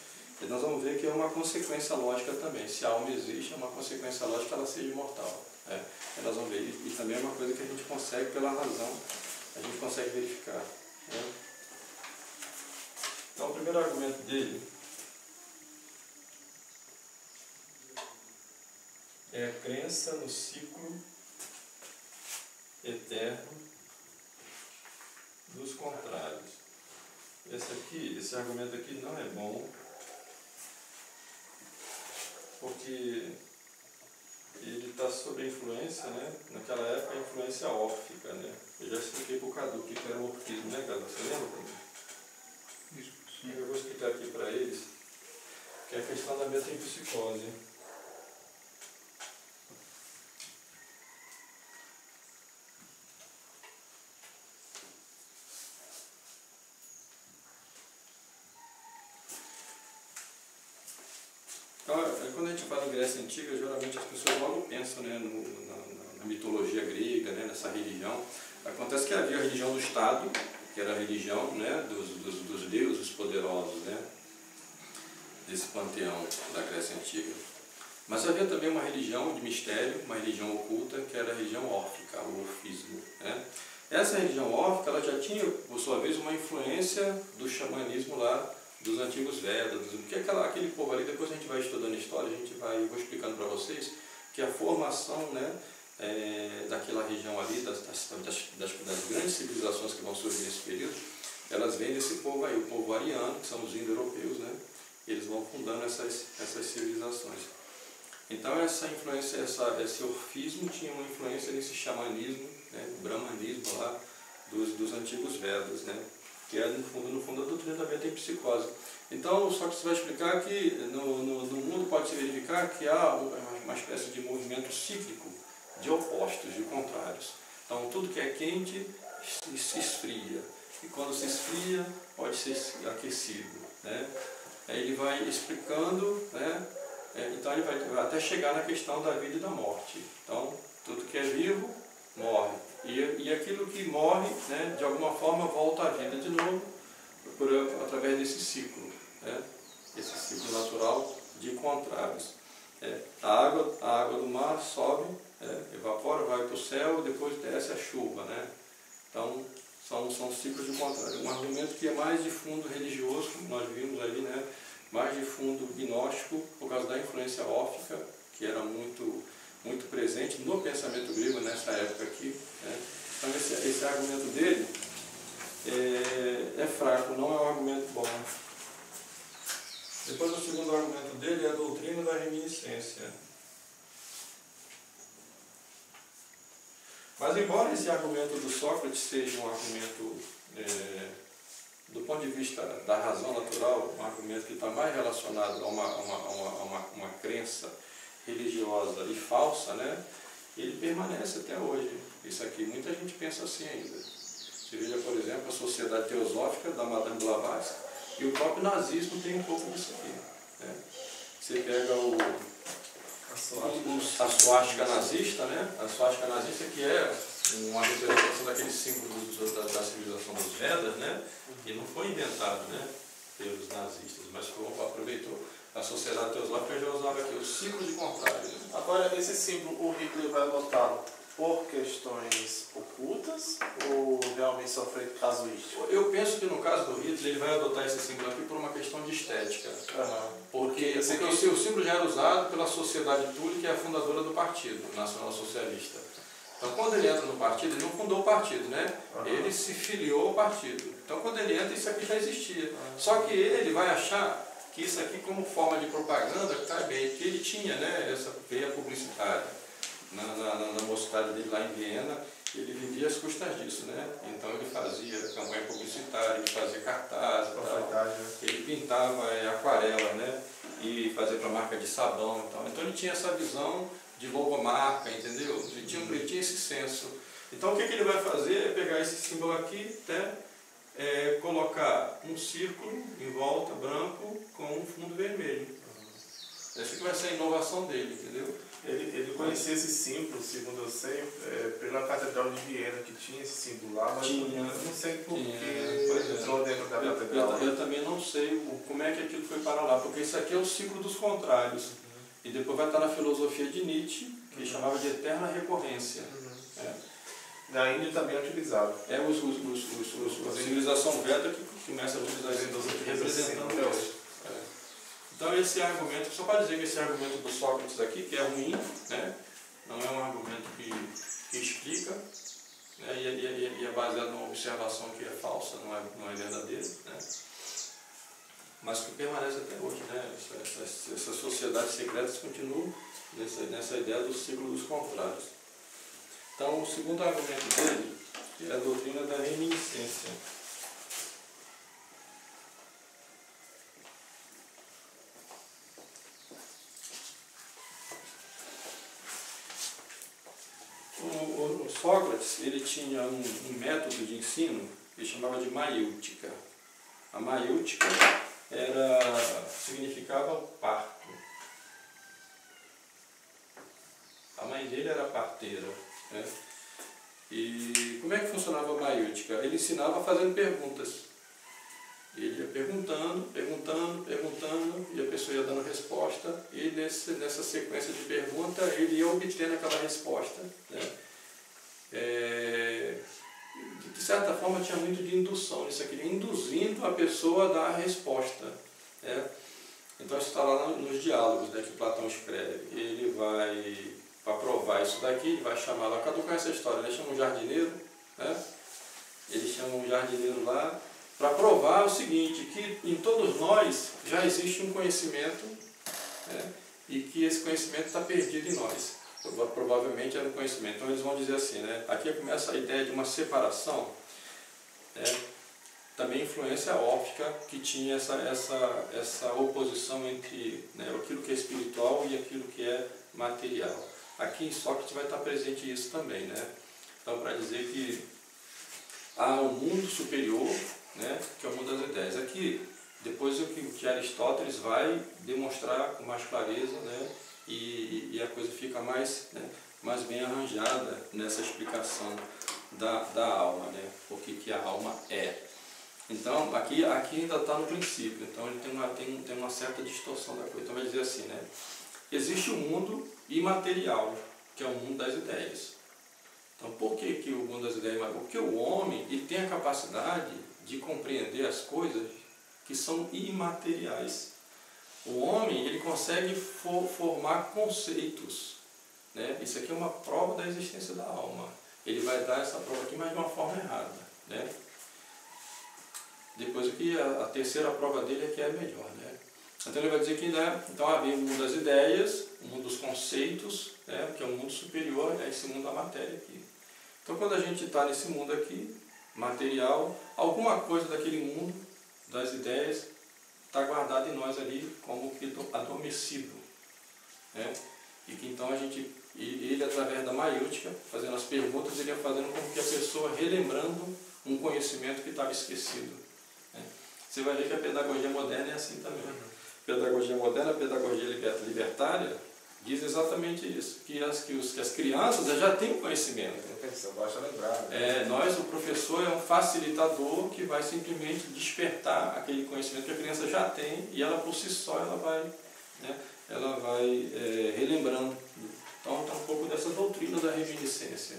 nós vamos ver que é uma consequência lógica também. Se a alma existe, é uma consequência lógica que ela seja imortal. Né? Nós vamos ver. E também é uma coisa que a gente consegue, pela razão, a gente consegue verificar. Né? Então, o primeiro argumento dele é a crença no ciclo eterno dos contrários. Esse argumento aqui não é bom, porque ele está sob a influência, né? Naquela época, a influência órfica, né? Eu já expliquei para o Cadu o que era o orfismo, né, Cadu? Você lembra? Isso. Eu vou explicar aqui para eles, que é a questão da metempsicose. Quando a gente fala em Grécia Antiga, geralmente as pessoas logo pensam, né, na mitologia grega, né, nessa religião. Acontece que havia a religião do Estado, que era a religião, né, dos deuses poderosos, né, desse panteão da Grécia Antiga. Mas havia também uma religião de mistério, uma religião oculta, que era a religião órfica, o orfismo. Né? Essa religião órfica ela já tinha, por sua vez, uma influência do xamanismo lá, dos antigos Vedas, porque aquele povo ali, depois a gente vai estudando história, eu vou explicando para vocês que a formação, né, daquela região ali, das grandes civilizações que vão surgir nesse período, elas vêm desse povo aí, o povo ariano, que são os indo-europeus, né? Eles vão fundando essas civilizações. Então essa influência, esse orfismo tinha uma influência nesse xamanismo, né? O brahmanismo lá dos antigos Vedas, né? Que é no fundo a doutrina também tem psicose. Então Sócrates vai explicar que no mundo pode se verificar que há uma espécie de movimento cíclico de opostos, de contrários. Então tudo que é quente se esfria, e quando se esfria pode ser aquecido, né? Aí ele vai explicando, né? Então ele vai até chegar na questão da vida e da morte. Então tudo que é vivo morre, e aquilo que morre, né, de alguma forma volta à vida de novo através desse ciclo, né? Esse ciclo natural de contrários. A água do mar sobe, evapora, vai para o céu e depois desce a chuva, né? Então são ciclos de contrário. Um argumento que é mais de fundo religioso, como nós vimos aí, né? Mais de fundo gnóstico, por causa da influência órfica, que era muito presente no pensamento grego nessa época aqui, né? Então esse argumento dele é fraco, não é um argumento bom. Depois o segundo argumento dele é a doutrina da reminiscência. Mas embora esse argumento do Sócrates seja um argumento, do ponto de vista da razão natural, um argumento que está mais relacionado a uma crença religiosa e falsa, né? Ele permanece até hoje. Isso aqui, muita gente pensa assim ainda. Você veja, por exemplo, a Sociedade Teosófica da Madame Blavatsky, e o próprio nazismo tem um pouco disso aqui, né? Você pega a suástica nazista, né? A suástica nazista, que é uma representação daquele símbolo da civilização dos Vedas, né? E não foi inventado, né, pelos nazistas, mas aproveitou. A Sociedade Teosófica já usava aqui o ciclo de contrário. Né? Agora, esse símbolo, o Hitler vai adotá-lo por questões ocultas ou realmente só foi casuístico? Eu penso que no caso do Hitler ele vai adotar esse símbolo aqui por uma questão de estética. Porque o símbolo já era usado pela Sociedade Thule, que é a fundadora do Partido Nacional Socialista. Então quando ele entra no partido, ele não fundou o partido, né? Ele se filiou ao partido. Então quando ele entra, isso aqui já existia. Só que ele vai achar que isso aqui, como forma de propaganda, cai bem, porque ele tinha, né, essa veia publicitária. Na mocidade dele lá em Viena, ele vivia às custas disso, né? Então ele fazia campanha publicitária, ele fazia cartaz, ele pintava aquarela, né? E fazia para marca de sabão. Então ele tinha essa visão de logomarca, entendeu? Ele tinha esse senso. Então o que ele vai fazer é pegar esse símbolo aqui, né? Colocar um círculo em volta, branco, com um fundo vermelho. Essa que vai ser a inovação dele, entendeu? Ele conhecia esse símbolo, segundo eu sei, pela Catedral de Viena, que tinha esse símbolo lá, mas eu não sei por que entrou dentro da Catedral. Eu também não sei como é que aquilo foi para lá, porque isso aqui é o ciclo dos contrários. E depois vai estar na filosofia de Nietzsche, que chamava de eterna recorrência. Na Índia também é utilizado. A civilização Veda que começa a utilizar isso, representando isso. Então esse argumento, só para dizer que esse argumento do Sócrates aqui, que é ruim, né? Não é um argumento que explica, né? E é baseado numa observação que é falsa, não é verdadeira, né? Mas que permanece até hoje, né? Essas sociedades secretas continuam nessa ideia do ciclo dos contrários. Então o segundo argumento dele é a doutrina da reminiscência. O Sócrates, ele tinha um método de ensino que ele chamava de maiêutica. A maiêutica significava o parto. A mãe dele era parteira, né? E como é que funcionava a maiêutica? Ele ensinava fazendo perguntas. Ele ia perguntando, e a pessoa ia dando resposta, e nessa sequência de pergunta ele ia obtendo aquela resposta, né? De certa forma tinha muito de indução nisso aqui, induzindo a pessoa a dar a resposta, né? Então isso está lá nos diálogos, né, que Platão escreve. Ele vai para provar isso daqui, ele vai chamar lá, cada um conhece essa história, ele chama um jardineiro, né? Ele chama um jardineiro lá, para provar o seguinte, que em todos nós já existe um conhecimento, né? E que esse conhecimento está perdido em nós. Provavelmente era um conhecimento. Então eles vão dizer assim, né? Aqui começa a ideia de uma separação, né? Também influência óptica, que tinha essa oposição entre, né, aquilo que é espiritual e aquilo que é material. Aqui em Sócrates vai estar presente isso também, né? Então, para dizer que há um mundo superior, né, que é o mundo das ideias. Aqui, depois o que Aristóteles vai demonstrar com mais clareza, né, e a coisa fica mais, né, mais bem arranjada nessa explicação da alma, né, o que a alma é. Então, aqui ainda está no princípio, então ele tem uma certa distorção da coisa. Então vai dizer assim, né? Existe o mundo imaterial, que é o mundo das ideias. Então, por que o mundo das ideias é imaterial? Porque o homem ele tem a capacidade de compreender as coisas que são imateriais. O homem ele consegue formar conceitos, né? Isso aqui é uma prova da existência da alma. Ele vai dar essa prova aqui, mas de uma forma errada, né? Depois aqui a terceira prova dele é que é melhor, né? Então ele vai dizer que, né, então havia o mundo das ideias, o mundo dos conceitos, né, que é um mundo superior a esse mundo da matéria aqui. Então quando a gente está nesse mundo aqui, material, alguma coisa daquele mundo das ideias está guardada em nós ali como que adormecido, né? E que então ele através da maiútica, fazendo as perguntas, ele ia fazendo como que a pessoa relembrando um conhecimento que estava esquecido. Você vai ver que a pedagogia moderna é assim também. Pedagogia moderna, a pedagogia libertária, diz exatamente isso, que as crianças já têm conhecimento. Basta lembrar. Né? O professor é um facilitador que vai simplesmente despertar aquele conhecimento que a criança já tem e ela por si só ela vai relembrando. Então tem um pouco dessa doutrina da reminiscência,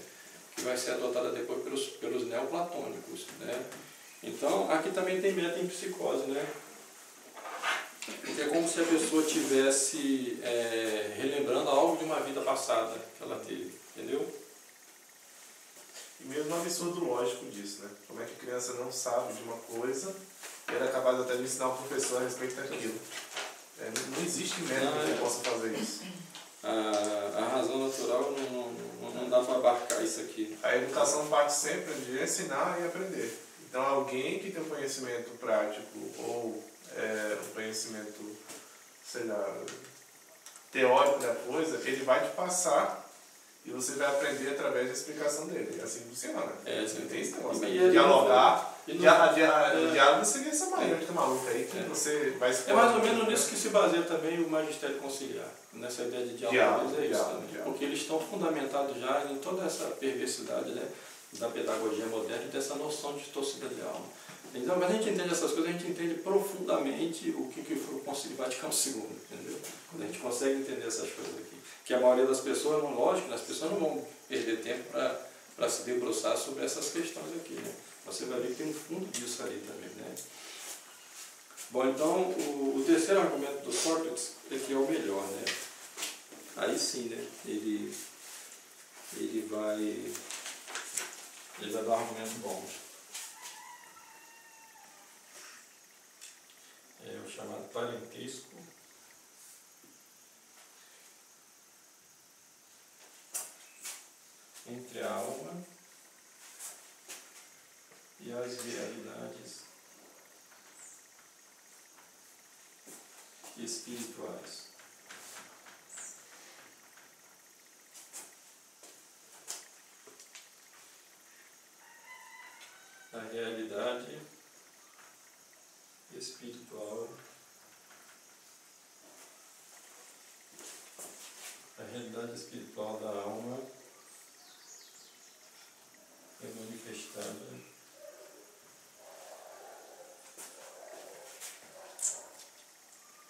que vai ser adotada depois pelos neoplatônicos, né? Então, aqui também tem metempsicose, né? Porque é como se a pessoa estivesse relembrando algo de uma vida passada que ela teve, entendeu? E mesmo um absurdo lógico disso, né? Como é que a criança não sabe de uma coisa e ela é capaz até de ensinar o professor a respeito daquilo? Não existe método que possa fazer isso. A razão natural não dá para abarcar isso aqui. A educação parte sempre de ensinar e aprender. Então, alguém que tem um conhecimento prático ou um conhecimento, sei lá, teórico da coisa, ele vai te passar e você vai aprender através da explicação dele. É assim que funciona. Você tem esse negócio de dialogar. O diálogo seria essa maioria maluca aí que você vai se... É mais ou menos nisso que se baseia também o magistério conciliar, nessa ideia de diálogo, isso também. Porque eles estão fundamentados já em toda essa perversidade, né, da pedagogia moderna e dessa noção de torcida de alma. Então, mas a gente entende essas coisas, a gente entende profundamente o que foi o Concílio Vaticano II, entendeu? Quando a gente consegue entender essas coisas aqui. Que a maioria das pessoas, lógico, as pessoas não vão perder tempo para se debruçar sobre essas questões aqui, né? Você vai ver que tem um fundo disso ali também, né? Bom, então, o terceiro argumento do Sócrates é que é o melhor, né? Aí sim, né? Ele vai dar um argumento bom. É o chamado parentesco entre a alma e as realidades espirituais. A realidade espiritual, da alma é manifestada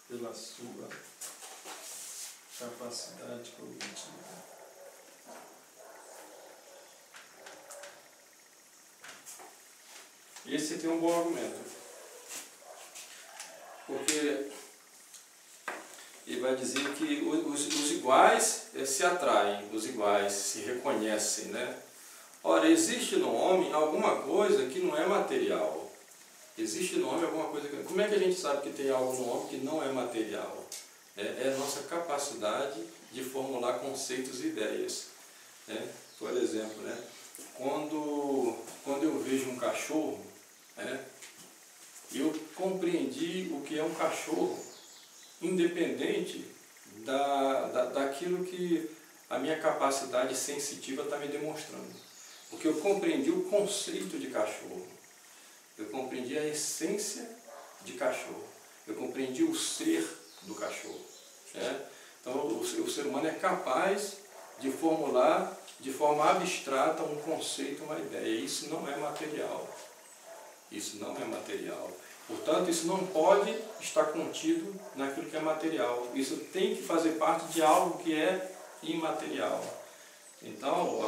pela sua capacidade cognitiva. Esse tem um bom argumento, porque ele vai dizer que os iguais se atraem, os iguais se reconhecem, né? Ora, existe no homem alguma coisa que não é material. Existe no homem alguma coisa que... Como é que a gente sabe que tem algo no homem que não é material? É a nossa capacidade de formular conceitos e ideias, né? Por exemplo, né? Quando eu vejo um cachorro, né? Eu compreendi o que é um cachorro, independente daquilo que a minha capacidade sensitiva está me demonstrando. Porque eu compreendi o conceito de cachorro, eu compreendi a essência de cachorro, eu compreendi o ser do cachorro, né? Então o ser humano é capaz de formular de forma abstrata um conceito, uma ideia. Isso não é material. Isso não é material. Portanto, isso não pode estar contido naquilo que é material. Isso tem que fazer parte de algo que é imaterial. Então,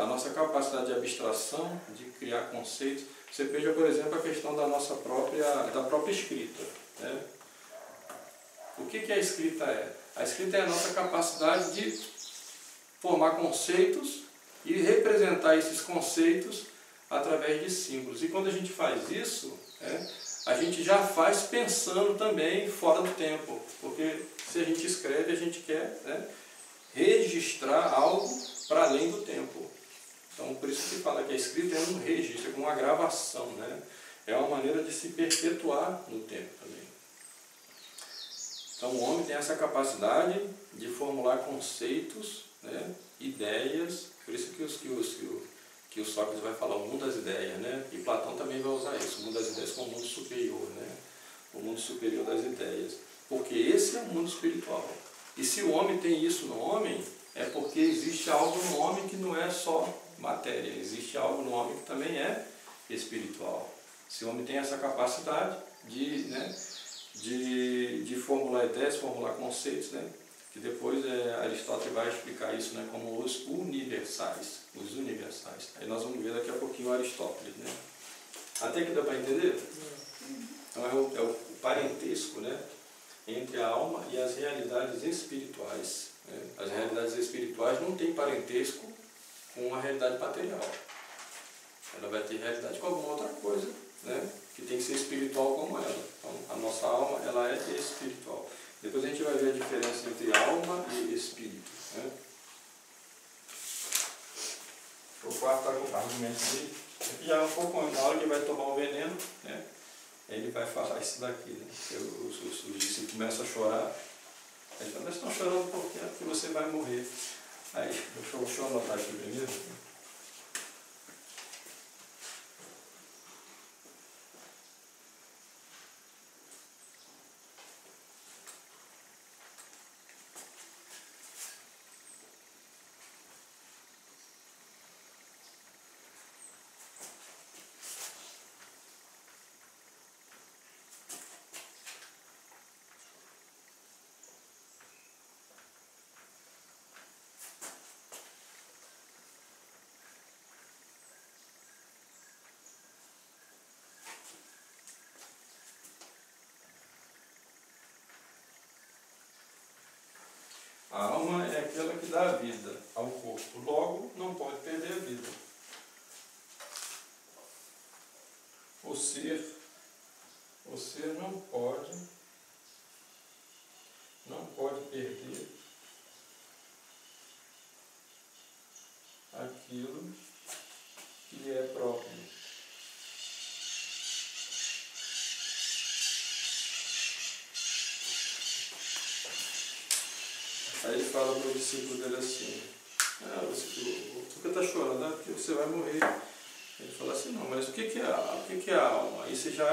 a nossa capacidade de abstração, de criar conceitos, você veja, por exemplo, a questão da própria escrita, né? O que a escrita é? A escrita é a nossa capacidade de formar conceitos e representar esses conceitos através de símbolos. E quando a gente faz isso, a gente já faz pensando também fora do tempo, porque se a gente escreve, a gente quer, né, registrar algo para além do tempo. Então, por isso que fala que a escrita é um registro, é uma gravação, né? É uma maneira de se perpetuar no tempo também. Então, o homem tem essa capacidade de formular conceitos, né, ideias, por isso que o Sócrates vai falar o mundo das ideias, né? E Platão também vai usar isso, o mundo das ideias como o mundo superior, né? O mundo superior das ideias. Porque esse é o mundo espiritual. E se o homem tem isso no homem, é porque existe algo no homem que não é só matéria, existe algo no homem que também é espiritual. Se o homem tem essa capacidade de formular ideias, formular conceitos, né? Que depois Aristóteles vai explicar isso, né, como os universais. Os universais. Aí nós vamos ver daqui a pouquinho Aristóteles, né? Até que dá para entender? Então é o parentesco, né, entre a alma e as realidades espirituais. Né? As realidades espirituais não têm parentesco com a realidade material. Ela vai ter realidade com alguma outra coisa, né, que tem que ser espiritual como ela. Então, a nossa alma, ela é espiritual. Depois a gente vai ver a diferença entre alma e espírito, né? O quarto argumento dele, já é um pouco na hora que vai tomar o veneno, né? Ele vai falar isso daqui, né? Os discípulos começam a chorar. Ele fala, mas estão chorando por quê? Porque você vai morrer. Aí, deixa eu anotar aqui primeiro. A alma é aquela que dá a vida ao corpo, logo não pode perder a vida. O ser não pode perder aquilo que é próprio. Aí ele fala para o discípulo dele assim, por que está chorando? Ah, porque você vai morrer. Ele fala assim, não, mas o que é a alma? Isso já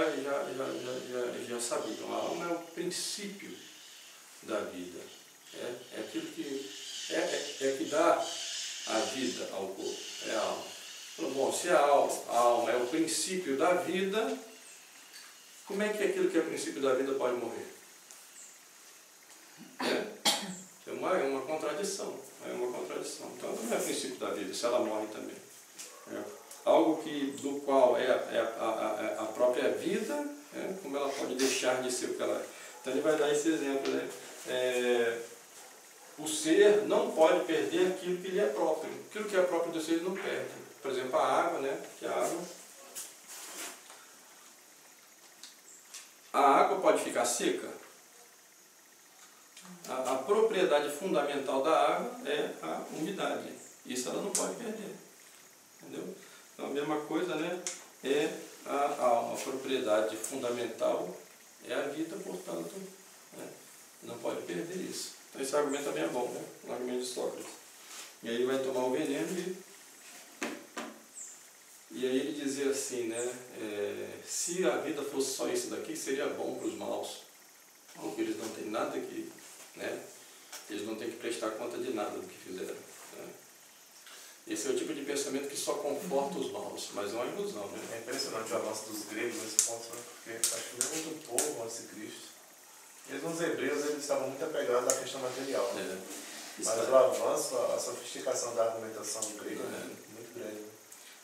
sabiam. A alma é o princípio da vida. É aquilo que que dá a vida ao corpo. É a alma. Falou, bom, se a alma é o princípio da vida, como é que aquilo que é o princípio da vida pode morrer? É uma contradição. É uma contradição. Então não é o princípio da vida, se ela morre também. Algo do qual é a própria vida, como ela pode deixar de ser o que ela é. Então ele vai dar esse exemplo, né? o ser não pode perder aquilo que lhe é próprio. Aquilo que é próprio do ser ele não perde. Por exemplo, a água, né? Que a água pode ficar seca. A propriedade fundamental da água é a umidade. Isso ela não pode perder. Entendeu? Então a mesma coisa, né? É a alma. A propriedade fundamental é a vida, portanto, né? Não pode perder isso. Então esse argumento também é bom, né? O argumento de Sócrates. E aí ele vai tomar o veneno e aí ele dizia assim, né? Se a vida fosse só isso daqui, seria bom para os maus. Porque eles não têm nada que, né? Eles não têm que prestar conta de nada do que fizeram. Né? Esse é o tipo de pensamento que só conforta os maus, mas é uma ilusão, né? É impressionante o avanço dos gregos nesse ponto, né? Porque acho que mesmo do povo antes de Cristo, mesmo os hebreus, eles estavam muito apegados à questão material. Né? Mas o avanço, a sofisticação da argumentação do grego é muito grande. Né?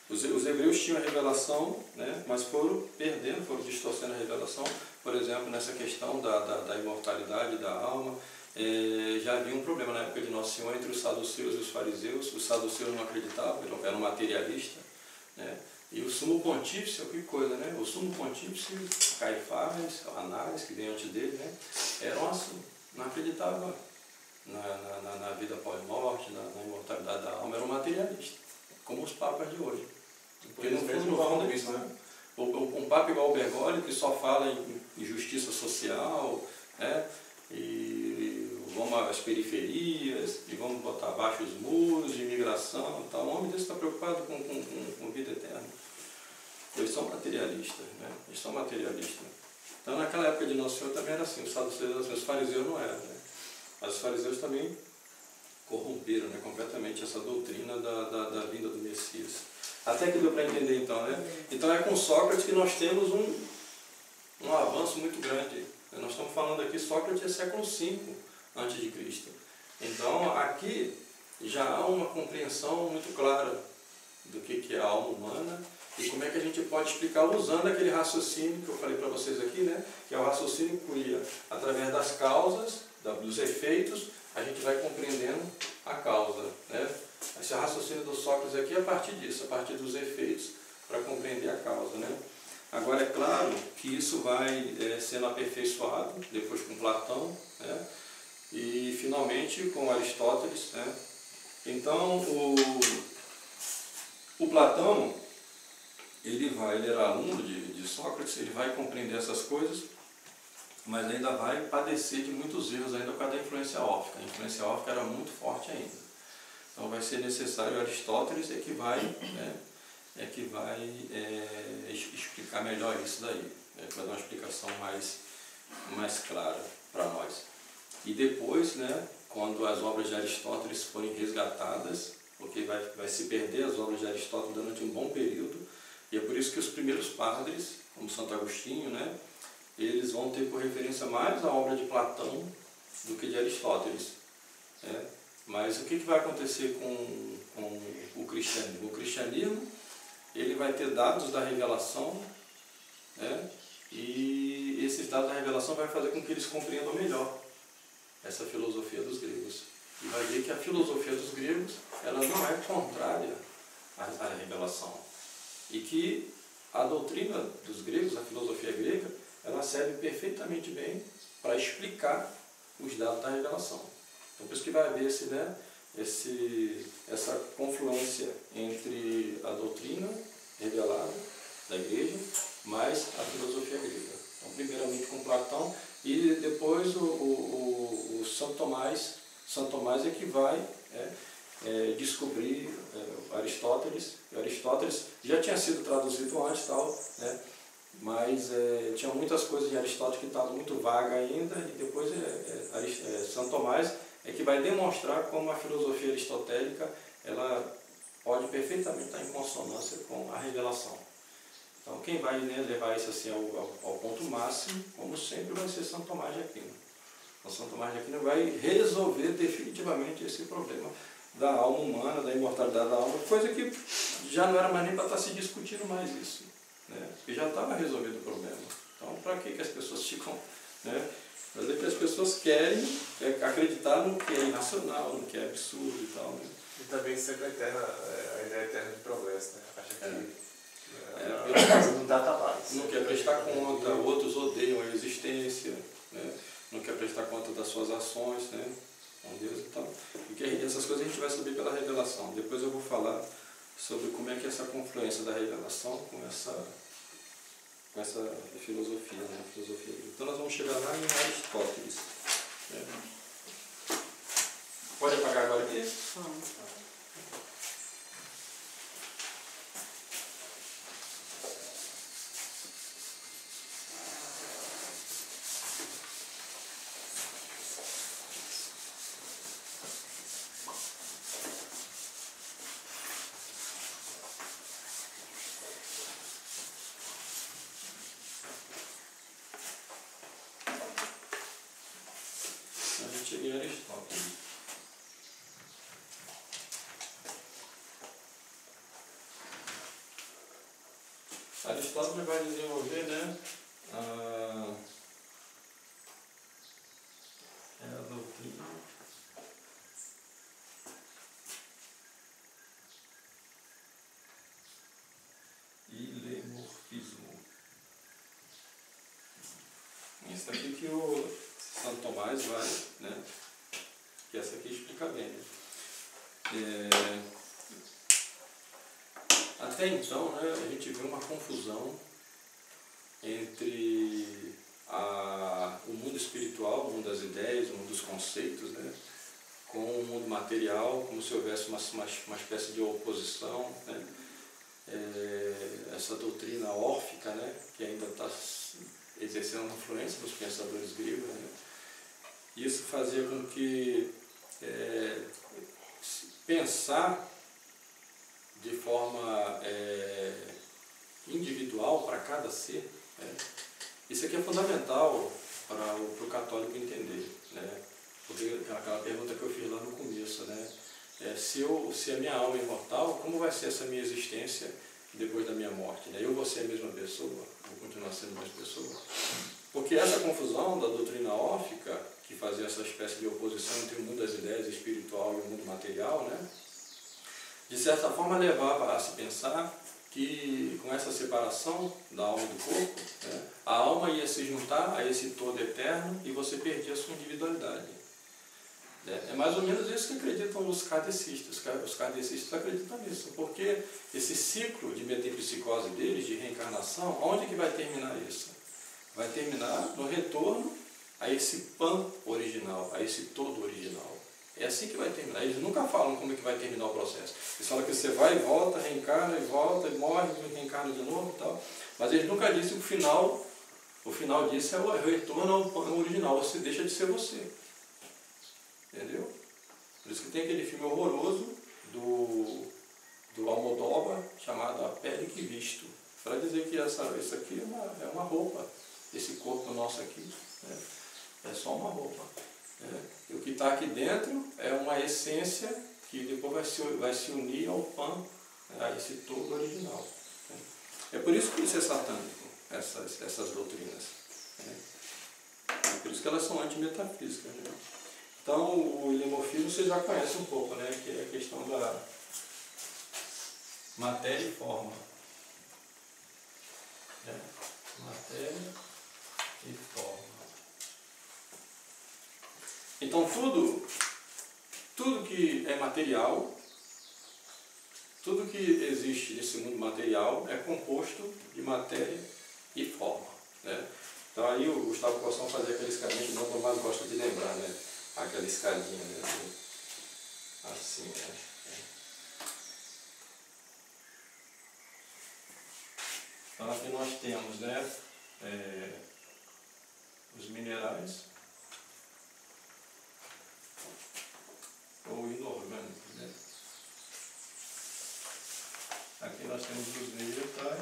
Os hebreus tinham a revelação, né? Mas foram perdendo, foram distorcendo a revelação. Por exemplo, nessa questão da imortalidade da alma, já havia um problema na época de Nosso Senhor entre os saduceus e os fariseus. Os saduceus não acreditavam, eram materialistas, né? E o sumo pontífice, que coisa, né? O sumo pontífice, Caifás, Anás, que veio antes dele, né? Não acreditava na vida pós-morte, na imortalidade da alma, eram materialistas, como os papas de hoje. Porque eles mesmos falam isso, né? Um papa igual o Bergoglio, que só fala em justiça social, né? E vamos às periferias, e vamos botar abaixo os muros de imigração e tal. O homem desse está preocupado com vida eterna. Eles são materialistas, né? Eles são materialistas. Então naquela época de Nosso Senhor também era assim, os saduceus, os fariseus não eram, né? Mas os fariseus também corromperam, né, completamente essa doutrina da vinda do Messias. Até que deu para entender então, né? Então é com Sócrates que nós temos um avanço muito grande. Nós estamos falando aqui, Sócrates é século V a.C. Então aqui já há uma compreensão muito clara do que é a alma humana e como é que a gente pode explicar usando aquele raciocínio que eu falei para vocês aqui, né? Que é o raciocínio que curia através das causas, dos efeitos, a gente vai compreendendo a causa, né? Esse raciocínio do Sócrates aqui é a partir disso, a partir dos efeitos, para compreender a causa, né? Agora é claro que isso vai sendo aperfeiçoado depois com Platão, né? E finalmente com Aristóteles, né? Então o Platão, ele era aluno de Sócrates, ele vai compreender essas coisas, mas ainda vai padecer de muitos erros ainda por causa da influência órfica. A influência órfica era muito forte ainda. Então vai ser necessário Aristóteles que vai explicar melhor isso daí, né, para dar uma explicação mais clara para nós. E depois, né, quando as obras de Aristóteles forem resgatadas, porque vai se perder as obras de Aristóteles durante um bom período, e é por isso que os primeiros padres, como Santo Agostinho, né, eles vão ter por referência mais a obra de Platão do que de Aristóteles. Né? Mas o que vai acontecer com o cristianismo? O cristianismo ele vai ter dados da revelação, né? E esses dados da revelação vai fazer com que eles compreendam melhor essa filosofia dos gregos. E vai ver que a filosofia dos gregos ela não é contrária à revelação. E que a doutrina dos gregos, a filosofia grega, ela serve perfeitamente bem para explicar os dados da revelação. Então, por isso que vai haver essa confluência entre a doutrina revelada da igreja, mais a filosofia grega. Então, primeiramente com Platão, e depois o Santo Tomás. Santo Tomás é que vai descobrir Aristóteles. Aristóteles já tinha sido traduzido antes, tal, né? Mas tinha muitas coisas de Aristóteles que estavam muito vagas ainda, e depois Santo Tomás é que vai demonstrar como a filosofia aristotélica ela pode perfeitamente estar em consonância com a revelação. Então quem vai, né, levar isso assim ao ponto máximo, como sempre, vai ser Santo Tomás de Aquino. Então Santo Tomás de Aquino vai resolver definitivamente esse problema da alma humana, da imortalidade da alma, coisa que já não era mais nem para estar se discutindo mais isso. Né? Porque já estava resolvido o problema. Então, para que as pessoas ficam, né, Mas é que as pessoas querem acreditar no que é irracional, no que é absurdo e tal, né? E também sempre a ideia eterna de progresso, né? Acha que não dá trabalho. Não quer prestar conta, outros odeiam a existência, né? Não quer prestar conta das suas ações, né? Com Deus e tal. Porque essas coisas a gente vai saber pela revelação. Depois eu vou falar sobre como é que é essa confluência da revelação com essa filosofia, né? Filosofia. Então nós vamos chegar lá em Aristóteles. Né? Pode apagar agora aqui? A gente chega em Aristóteles. Aristóteles vai desenvolver, né, a doutrina ilemorfismo. Isso aqui que o Santo Tomás vai, né, que essa aqui explica bem. Né? Até então, né, a gente vê uma confusão entre o mundo espiritual, o mundo das ideias, o mundo dos conceitos, né, com o mundo material, como se houvesse uma espécie de oposição, né, essa doutrina órfica, né, que ainda está exercendo uma influência dos pensadores gregos, né, isso fazia com que pensar de forma individual para cada ser, né? Isso aqui é fundamental para o católico entender, né? Porque aquela pergunta que eu fiz lá no começo, né? Se a minha alma é imortal, como vai ser essa minha existência depois da minha morte? Né? Eu vou ser a mesma pessoa? Vou continuar sendo a mesma pessoa? Porque essa confusão da doutrina órfica, que fazia essa espécie de oposição entre o mundo das ideias espiritual e o mundo material, né? De certa forma levava a se pensar que com essa separação da alma e do corpo, né, a alma ia se juntar a esse todo eterno e você perdia a sua individualidade. É mais ou menos isso que acreditam os kardecistas. Os kardecistas acreditam nisso, porque esse ciclo de metempsicose deles, de reencarnação, onde que vai terminar isso? Vai terminar no retorno a esse pan original, a esse todo original. É assim que vai terminar. Eles nunca falam como é que vai terminar o processo. Eles falam que você vai e volta, reencarna e volta, e morre, e reencarna de novo e tal. Mas eles nunca dizem que o final disso é o retorno ao plano original. Você deixa de ser você. Entendeu? Por isso que tem aquele filme horroroso do Almodóvar, chamado A Pele que Visto. Para dizer que isso aqui é uma roupa. Esse corpo nosso aqui, né, é só uma roupa. O que está aqui dentro é uma essência que depois vai se unir ao Pan, a esse todo original. É por isso que isso é satânico, essas doutrinas. É por isso que elas são antimetafísicas. Né? Então, o ilemorfismo você já conhece um pouco, né? Que é a questão da matéria e forma. Matéria e forma. Então tudo que é material, tudo que existe nesse mundo material é composto de matéria e forma. Né? Então aí o Gustavo Corsão fazia aquela escadinha que o Dom Tomás gosta de lembrar, né? Aquela escadinha, né? Assim, né? Então aqui nós temos, né, os minerais ou inorgânicos, né? Aqui nós temos os vegetais,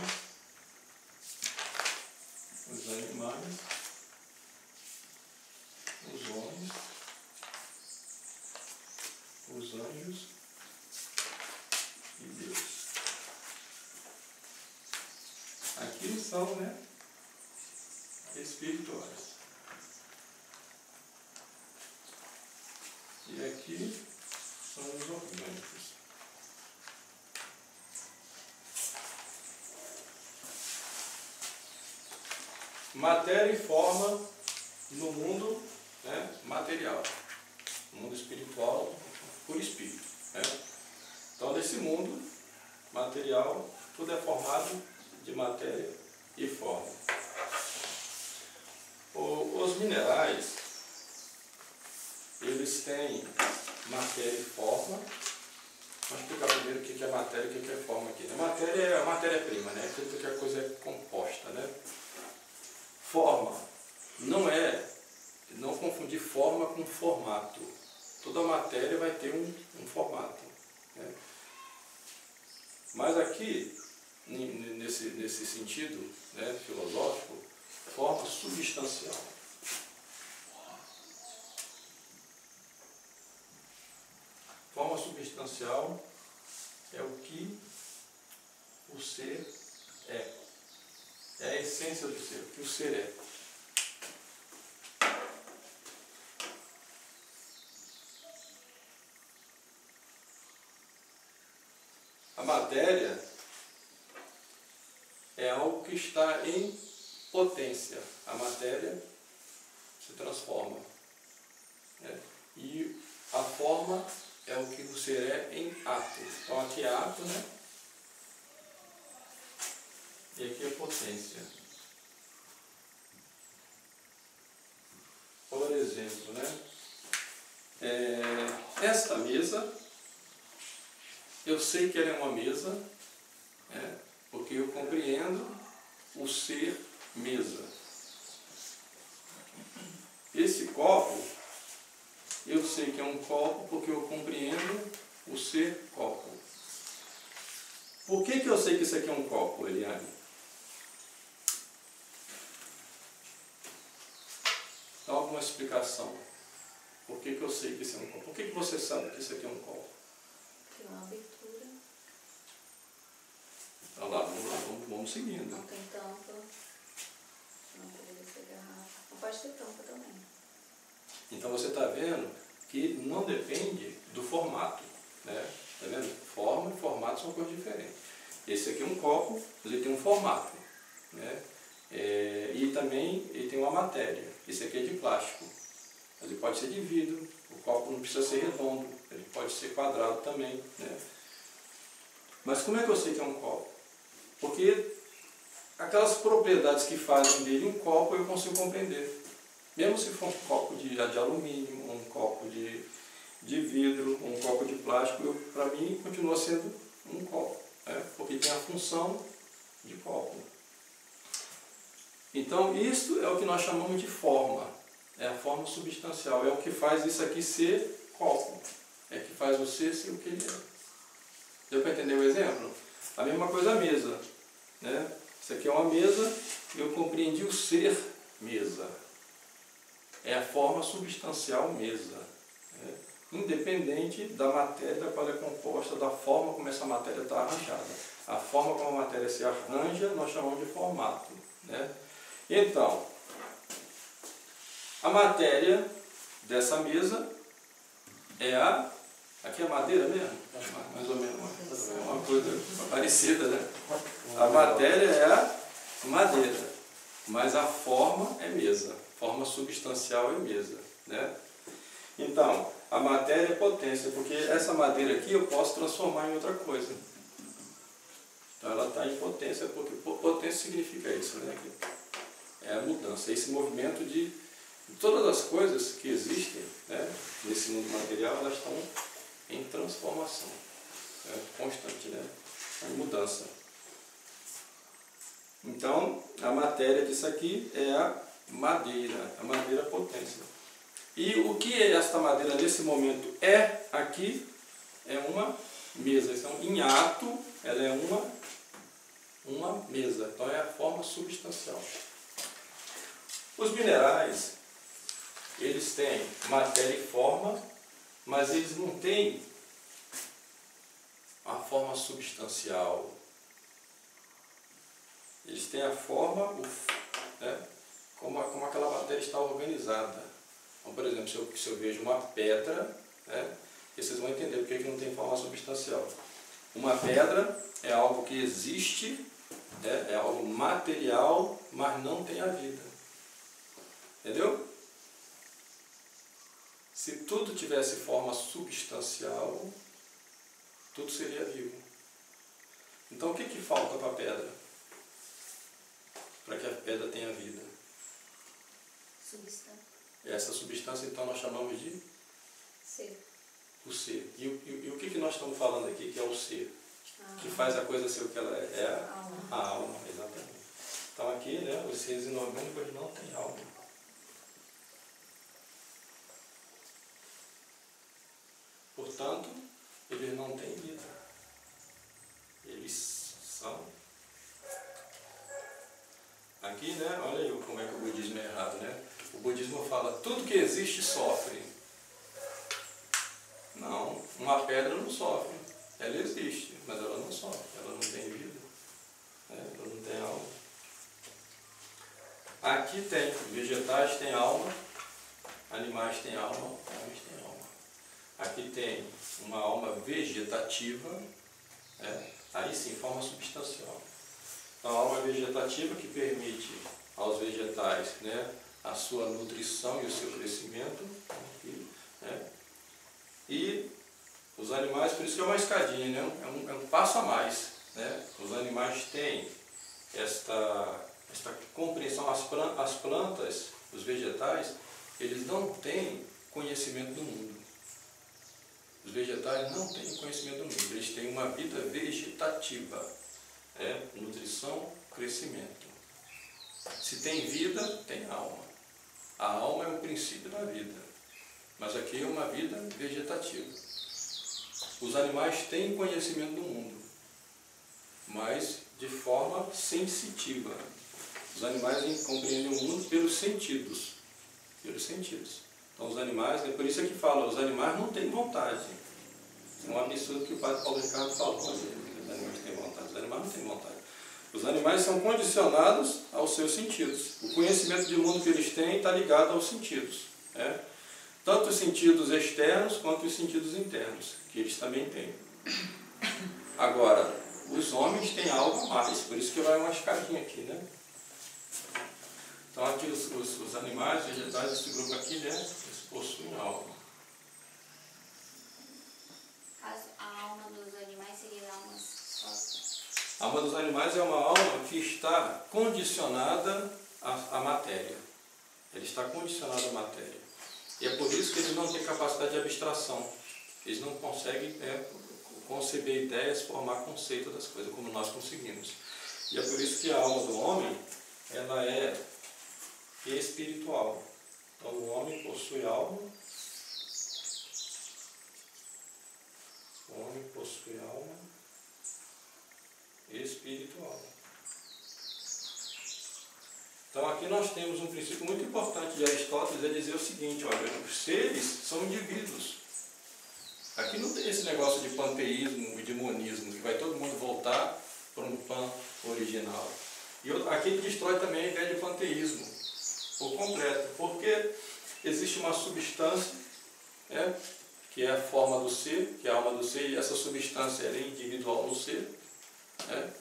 os animais, os homens, os anjos e Deus. Aqui são, né, espirituais. E aqui são os orgânicos. Matéria e forma no mundo, né, material. No mundo espiritual, por espírito. Né? Então, nesse mundo material, tudo é formado de matéria e forma. Os minerais, eles têm matéria e forma. Vamos explicar primeiro o que é matéria e o que é forma aqui. A matéria é a matéria-prima, né? Aquilo que a coisa é composta, né? Forma não confundir forma com formato. Toda matéria vai ter um formato. Né? Mas aqui, nesse sentido, né, filosófico, forma substancial. Forma substancial é o que o ser é. É a essência do ser, o que o ser é. A matéria é algo que está em potência. A matéria se transforma. Né? E a forma é o que o ser é em ato. Então aqui é ato, né? E aqui é potência. Por exemplo, né? Esta mesa, eu sei que ela é uma mesa, né? Porque eu compreendo o ser mesa. Esse copo, eu sei que é um copo porque eu compreendo o ser copo. Por que eu sei que isso aqui é um copo, Eliane? Dá alguma explicação. Por que eu sei que isso é um copo? Por que você sabe que isso aqui é um copo? Tem uma abertura. Então lá, vamos seguindo. Não tem tampa. Não poderia ser garrafa. Não pode ter tampa também. Então você está vendo que não depende do formato. Né? Tá vendo? Forma e formato são coisas diferentes. Esse aqui é um copo, mas ele tem um formato. Né? E também ele tem uma matéria. Esse aqui é de plástico. Mas ele pode ser de vidro. O copo não precisa ser redondo. Ele pode ser quadrado também. Né? Mas como é que eu sei que é um copo? Porque aquelas propriedades que fazem dele um copo eu consigo compreender. Mesmo se for um copo de alumínio, um copo de vidro, um copo de plástico, para mim continua sendo um copo, né? Porque tem a função de copo. Então isso é o que nós chamamos de forma, é a forma substancial, é o que faz isso aqui ser copo, é que faz o ser o que ele é. Deu para entender o exemplo? A mesma coisa a mesa, né? Isso aqui é uma mesa, eu compreendi o ser mesa. É a forma substancial mesa, né? Independente da matéria da qual é composta, da forma como essa matéria está arranjada. A forma como a matéria se arranja, nós chamamos de formato. Né? Então, a matéria dessa mesa é a... Aqui é madeira mesmo? Mais ou menos uma coisa parecida, né? A matéria é a madeira, mas a forma é mesa. Forma substancial é mesa. Né? Então, a matéria é potência, porque essa madeira aqui eu posso transformar em outra coisa. Então ela está em potência, porque potência significa isso, né? É a mudança, é esse movimento de todas as coisas que existem, né, nesse mundo material, elas estão em transformação, né, constante, né, em mudança. Então, a matéria disso aqui é a madeira potência. E o que esta madeira nesse momento é aqui é uma mesa. Então, em ato, ela é uma mesa. Então, é a forma substancial. Os minerais, eles têm matéria e forma, mas eles não têm a forma substancial. Eles têm a forma, né, como aquela matéria está organizada. Então, por exemplo, se eu vejo uma pedra, né? E vocês vão entender porque que não tem forma substancial. Uma pedra é algo que existe, né? É algo material, mas não tem a vida. Entendeu? Se tudo tivesse forma substancial, tudo seria vivo. Então o que falta para a pedra? Para que a pedra tenha vida? Substância. Essa substância então nós chamamos de Ser. o ser. E o que nós estamos falando aqui que é o ser? Que faz a coisa ser o que ela é? É a alma, exatamente. Então aqui, né, os seres inorgânicos não têm alma. Portanto, eles não têm vida. Eles são. Aqui, né, olha aí como é que o budismo é errado, né? O budismo fala, tudo que existe sofre. Não, uma pedra não sofre. Ela existe, mas ela não sofre. Ela não tem vida. Né? Ela não tem alma. Aqui tem, vegetais têm alma, animais têm alma, homens têm alma. Aqui tem uma alma vegetativa, né? Aí sim, forma substancial. Então, a alma vegetativa que permite aos vegetais, né, a sua nutrição e o seu crescimento. Né? E os animais, por isso que é uma escadinha, né? É um passo a mais. Né? Os animais têm esta compreensão, as plantas, os vegetais, eles não têm conhecimento do mundo. Os vegetais não têm conhecimento do mundo, eles têm uma vida vegetativa. Nutrição, crescimento. Se tem vida, tem alma. A alma é o princípio da vida. Mas aqui é uma vida vegetativa. Os animais têm conhecimento do mundo, mas de forma sensitiva. Os animais compreendem o mundo pelos sentidos. Pelos sentidos. Então os animais, é por isso que fala, os animais não têm vontade. É um absurdo que o padre Paulo Ricardo falou. Os animais têm vontade. Os animais não têm vontade. Os animais são condicionados aos seus sentidos. O conhecimento de mundo que eles têm está ligado aos sentidos. Né? Tanto os sentidos externos quanto os sentidos internos, que eles também têm. Agora, os homens têm algo a mais, por isso que vai uma escadinha aqui, né? Então aqui os animais, vegetais, esse grupo aqui, né, eles possuem alma. A alma dos animais seria alma só. A alma dos animais é uma alma que está condicionada à matéria. Ele está condicionado à matéria. E é por isso que eles não têm capacidade de abstração. Eles não conseguem conceber ideias, formar conceito das coisas, como nós conseguimos. E é por isso que a alma do homem, ela é espiritual. Então o homem possui alma. O homem possui alma espiritual. Então aqui nós temos um princípio muito importante de Aristóteles, é dizer o seguinte, olha, os seres são indivíduos. Aqui não tem esse negócio de panteísmo e de monismo, que vai todo mundo voltar para um pan original. E aqui ele destrói também a ideia de panteísmo, por completo, porque existe uma substância, né, que é a forma do ser, que é a alma do ser, e essa substância é individual no ser. Né?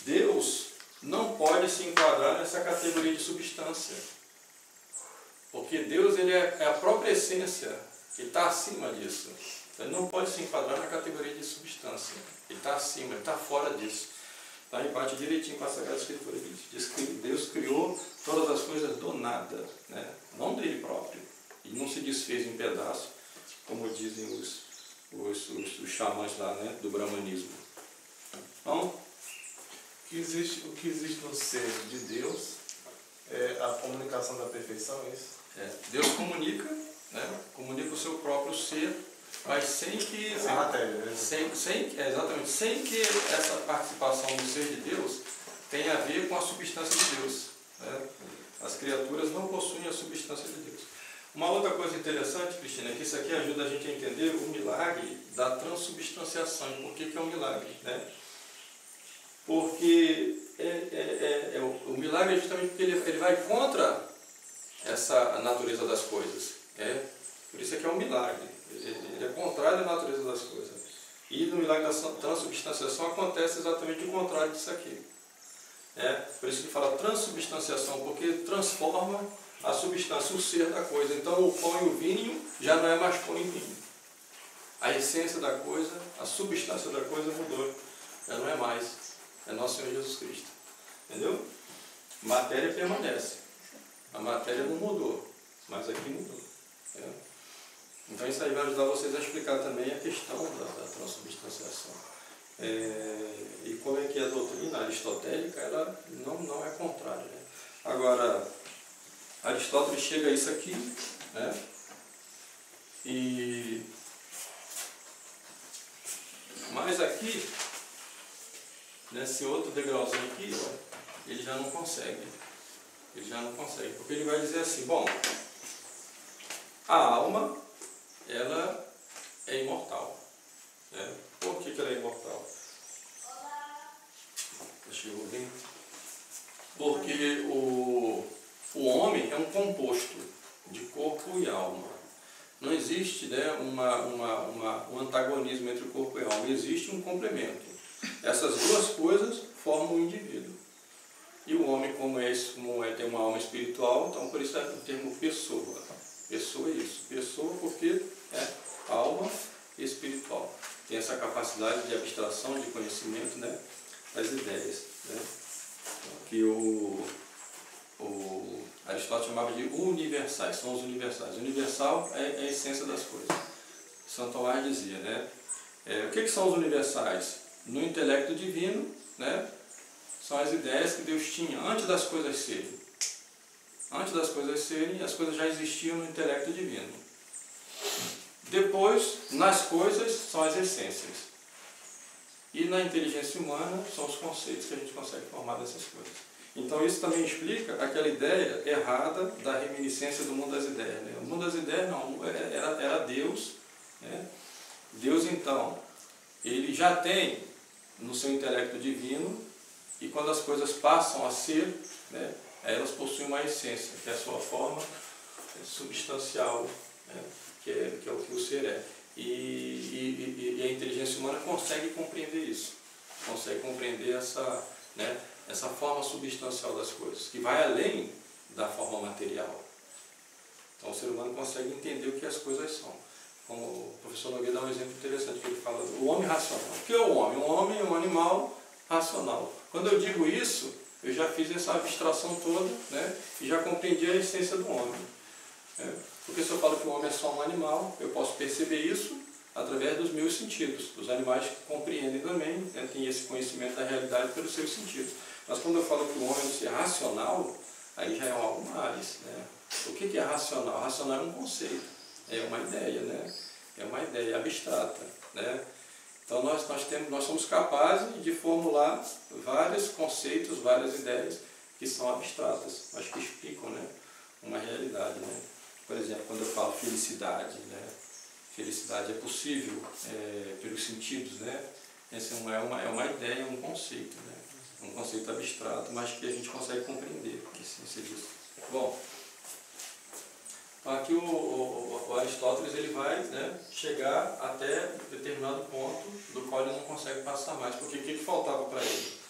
Deus não pode se enquadrar nessa categoria de substância, porque Deus ele é a própria essência, ele está acima disso. Ele não pode se enquadrar na categoria de substância, ele está acima, ele está fora disso. Então ele bate direitinho com a Sagrada Escritura, ele diz que Deus criou todas as coisas do nada, né? Não dele próprio, e não se desfez em pedaços, como dizem os xamãs lá, né, do brahmanismo. Então, o que existe no ser de Deus é a comunicação da perfeição, é isso? Deus comunica, né, comunica o seu próprio ser, mas sem que... Sem matéria, né? Exatamente, sem que essa participação do ser de Deus tenha a ver com a substância de Deus. Né? As criaturas não possuem a substância de Deus. Uma outra coisa interessante, Cristina, é que isso aqui ajuda a gente a entender o milagre da transubstanciação. E por que é um milagre? Né? Porque o milagre é justamente porque ele vai contra essa natureza das coisas. Por isso é que é um milagre. Ele é contrário à natureza das coisas. E no milagre da transubstanciação acontece exatamente o contrário disso aqui. Por isso que fala transubstanciação, porque transforma a substância, o ser da coisa. Então o pão e o vinho já não é mais pão e vinho. A essência da coisa, a substância da coisa mudou. Já não é mais. É nosso Senhor Jesus Cristo. Entendeu? Matéria permanece. A matéria não mudou, mas aqui mudou. Então isso aí vai ajudar vocês a explicar também a questão da transubstanciação. E como é que a doutrina aristotélica ela não é contrária. Né? Agora, Aristóteles chega a isso aqui, né? Mas aqui, nesse outro degrauzinho aqui, ele já não consegue. Ele já não consegue, porque ele vai dizer assim, bom, a alma, ela é imortal. Né? Por que ela é imortal? Deixa eu ver. Porque o homem é um composto de corpo e alma. Não existe, né, um antagonismo entre o corpo e a alma, existe um complemento. Essas duas coisas formam um indivíduo. E o homem, como tem uma alma espiritual, então por isso é o termo pessoa. Pessoa é isso. Pessoa porque é alma espiritual. Tem essa capacidade de abstração, de conhecimento, né, das ideias. Né, que o Aristóteles chamava de universais, são os universais. O universal é a essência das coisas. São Tomás dizia, né? O que são os universais? No intelecto divino, né? São as ideias que Deus tinha antes das coisas serem. Antes das coisas serem, as coisas já existiam no intelecto divino. Depois, nas coisas, são as essências. E na inteligência humana, são os conceitos que a gente consegue formar dessas coisas. Então isso também explica aquela ideia errada da reminiscência do mundo das ideias. Né? O mundo das ideias não, era Deus. Né? Deus então, ele já tem no seu intelecto divino, e quando as coisas passam a ser, né, elas possuem uma essência, que é a sua forma substancial, né, que é o que o ser é. E a inteligência humana consegue compreender isso, consegue compreender essa, né, essa forma substancial das coisas, que vai além da forma material. Então o ser humano consegue entender o que as coisas são. Como o professor Nogueira dá um exemplo interessante, que ele fala do homem racional. O que é o homem? Um homem é um animal racional. Quando eu digo isso, eu já fiz essa abstração toda, né, e já compreendi a essência do homem. Porque se eu falo que o homem é só um animal, eu posso perceber isso através dos meus sentidos. Os animais compreendem também, né, têm esse conhecimento da realidade pelos seus sentidos. Mas quando eu falo que o homem é um ser racional, aí já é algo mais. Né? O que é racional? Racional é um conceito, é uma ideia, né? É uma ideia abstrata. Né? Então nós somos capazes de formular vários conceitos, várias ideias que são abstratas, mas que explicam, né, uma realidade. Né? Por exemplo, quando eu falo felicidade, né? Felicidade é possível pelos sentidos, né? Essa é uma ideia, um conceito, né? Um conceito abstrato, mas que a gente consegue compreender a essência disso. Bom, aqui o Aristóteles ele vai, né, chegar até determinado ponto do qual ele não consegue passar mais, porque o que faltava para ele?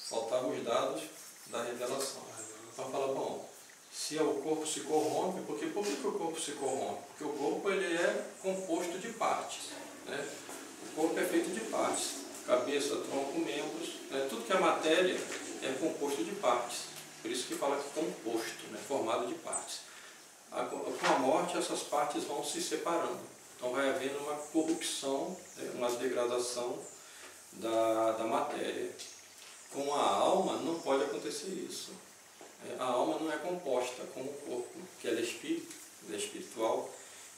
Faltavam os dados da revelação. Então fala, bom, se o corpo se corrompe, por que o corpo se corrompe? Porque o corpo ele é composto de partes. Né? O corpo é feito de partes, cabeça, tronco, membros, né? Tudo que é matéria é composto de partes. Por isso que fala que composto, né? Formado de partes. Com a morte, essas partes vão se separando. Então vai havendo uma corrupção, né? Uma degradação da matéria. Com a alma não pode acontecer isso. A alma não é composta como o corpo, que ela é espírito, ela é espiritual.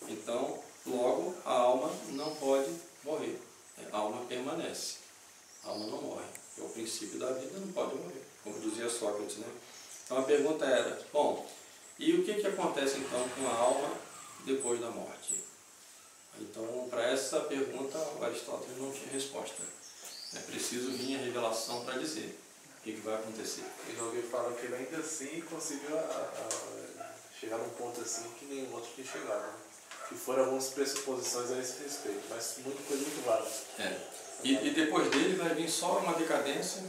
Então, logo, a alma não pode morrer. A alma permanece. A alma não morre. É o princípio da vida, não pode morrer, como dizia Sócrates. Né? Então a pergunta era, bom, e o que acontece então com a alma depois da morte? Então, para essa pergunta, o Aristóteles não tinha resposta. É preciso vir a revelação para dizer o que vai acontecer. E alguém fala que ele ainda assim conseguiu chegar num ponto assim que nenhum outro tinha chegado. Né? Que foram algumas pressuposições a esse respeito, mas muita coisa muito válida. E depois dele vai vir só uma decadência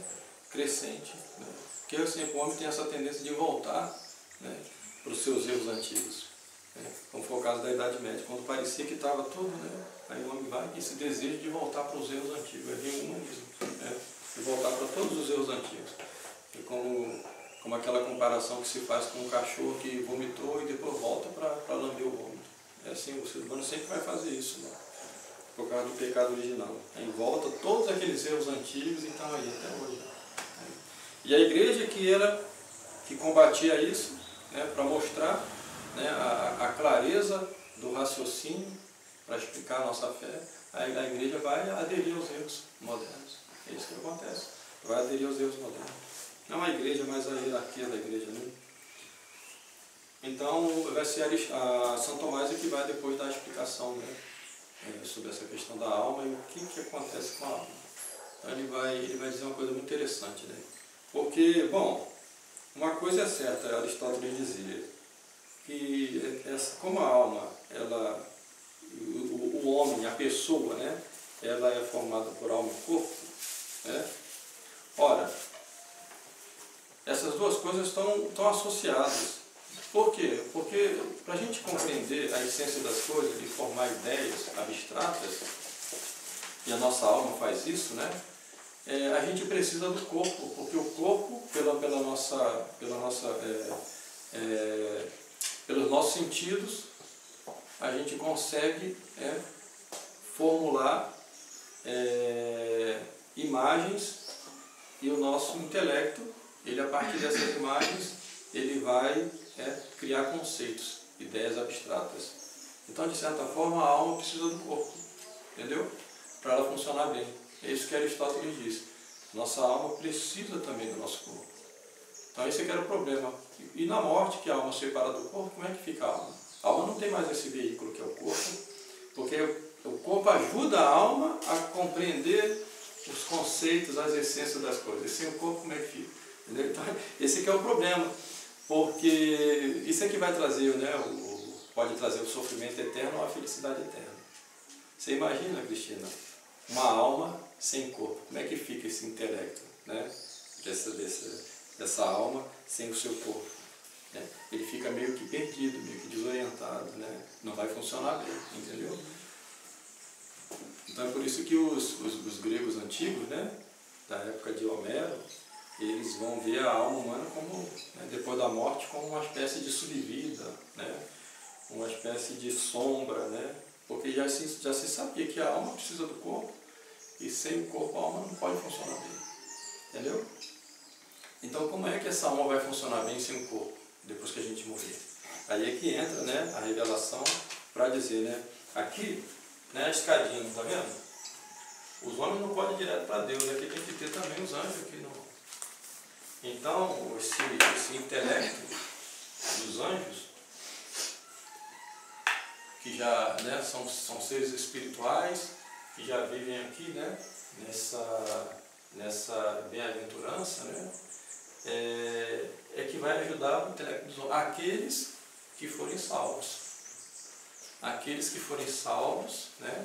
crescente, né? Porque assim, o homem tem essa tendência de voltar, né, para os seus erros antigos. Né? Como foi o caso da Idade Média, quando parecia que estava tudo, né? Aí o homem vai com esse desejo de voltar para os erros antigos, vai vir o humanismo, né? De voltar para todos os erros antigos. E como aquela comparação que se faz com um cachorro que vomitou e depois volta para lamber o vômito. É assim, o ser humano sempre vai fazer isso, né? Por causa do pecado original. Aí volta todos aqueles erros antigos e estão aí até hoje. E a igreja que combatia isso, né, para mostrar, né, a clareza do raciocínio, para explicar a nossa fé, a igreja vai aderir aos erros modernos. É isso que acontece. Vai aderir aos erros modernos. Não a igreja, mas a hierarquia da igreja. Né? Então, vai ser a São Tomás que vai depois dar a explicação, né, sobre essa questão da alma e o que acontece com a alma. Então, ele vai dizer uma coisa muito interessante. Né? Porque, bom, uma coisa é certa, Aristóteles dizia, que como a alma, o homem, a pessoa, né, ela é formada por alma e corpo, né? Ora, essas duas coisas estão associadas. Por quê? Porque para a gente compreender a essência das coisas e formar ideias abstratas, e a nossa alma faz isso, né? A gente precisa do corpo, porque o corpo, pelos nossos sentidos, a gente consegue formular imagens, e o nosso intelecto, ele a partir dessas imagens, ele vai criar conceitos, ideias abstratas. Então, de certa forma, a alma precisa do corpo, entendeu? Para ela funcionar bem. É isso que Aristóteles diz. Nossa alma precisa também do nosso corpo. Então esse aqui era o problema. E na morte, que a alma separa do corpo, como é que fica a alma? A alma não tem mais esse veículo que é o corpo, porque o corpo ajuda a alma a compreender os conceitos, as essências das coisas. E sem o corpo, como é que fica? Entendeu? Então, esse aqui é o problema, porque isso é que vai trazer, né, pode trazer o sofrimento eterno ou a felicidade eterna. Você imagina, Cristina, uma alma sem corpo, como é que fica esse intelecto, né, dessa alma sem o seu corpo? Né? Ele fica meio que perdido, meio que desorientado, né? Não vai funcionar bem, entendeu? Então é por isso que os gregos antigos, né, da época de Homero, eles vão ver a alma humana como, né, depois da morte, como uma espécie de subvida, né, uma espécie de sombra, né, porque já se sabia que a alma precisa do corpo, e sem o corpo a alma não pode funcionar bem, entendeu? Então como é que essa alma vai funcionar bem sem o corpo, depois que a gente morrer? Aí é que entra, né, a revelação para dizer, né, aqui, né, a escadinha, tá vendo? Os homens não podem ir direto para Deus, aqui tem que ter também os anjos aqui no... Então, esse intelecto dos anjos, que já, né, são seres espirituais, que já vivem aqui, né, nessa bem-aventurança, né, que vai ajudar o intelecto dos homens, aqueles que forem salvos. Aqueles que forem salvos, né,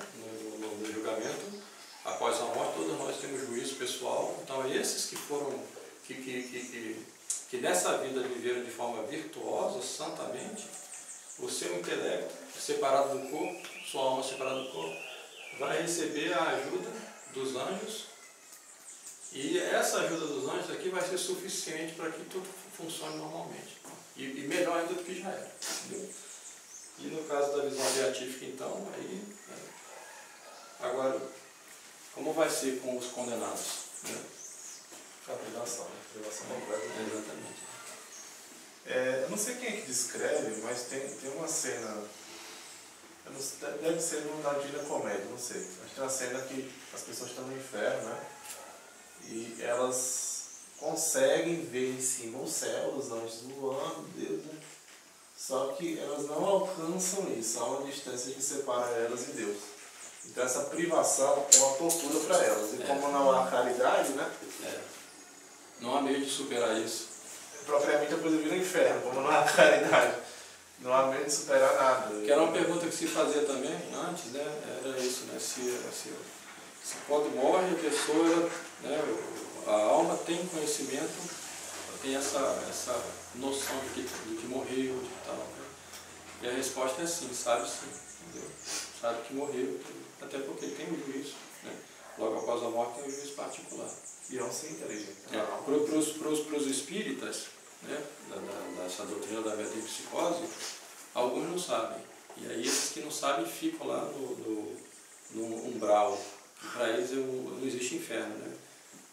no julgamento, após a morte, todos nós temos juízo pessoal. Então, esses que foram, que nessa vida viveram de forma virtuosa, santamente, o seu intelecto separado do corpo, sua alma separada do corpo, vai receber a ajuda dos anjos, e essa ajuda dos anjos aqui vai ser suficiente para que tudo funcione normalmente, e melhor ainda do que já era, entendeu? E no caso da visão beatífica, então, aí, agora, como vai ser com os condenados? Né? A privação, né? Privação completa. Exatamente. Eu não sei quem é que descreve, mas tem uma cena, deve ser na Divina Comédia, não sei, mas tem uma cena que as pessoas estão no inferno, né? E elas conseguem ver em cima o céu, os anjos voando, Deus, né? Só que elas não alcançam isso, há uma distância que separa elas e Deus. Então essa privação é uma tortura para elas. E como não há caridade, né? Não há meio de superar isso. Propriamente a coisa vira inferno, como não há caridade. Não há medo de superar nada. Que era uma pergunta que se fazia também antes, né? Era isso, né? Se quando morre a pessoa, né? A alma tem conhecimento, tem essa noção de que morreu, de tal, né? E a resposta é sim, sabe sim, entendeu? Sabe que morreu, até porque tem um juízo, né? Logo após a morte tem um juízo particular. E é um ser inteligente. Para os espíritas, né? Dessa doutrina da metempsicose, alguns não sabem. E aí esses que não sabem ficam lá no umbral. Para eles não existe inferno, né?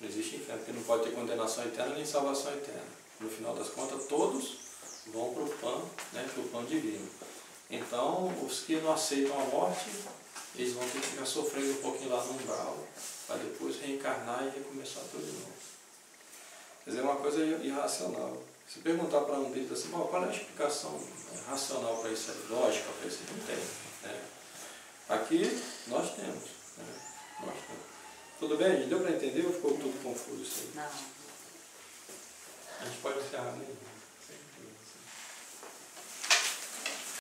Não existe inferno, porque não pode ter condenação eterna nem salvação eterna. No final das contas, todos vão para o plano, né? Para o plano divino. Então, os que não aceitam a morte, eles vão ter que ficar sofrendo um pouquinho lá no umbral, para depois reencarnar e recomeçar tudo de novo. Quer dizer, é uma coisa irracional. Se perguntar para um deles assim, qual é a explicação racional para isso aí? Lógica para isso aí? Não tem. Né? Aqui nós temos. Né? Nós temos. Tudo bem? Deu para entender ou ficou tudo confuso isso aí? Não. A gente pode encerrar, né?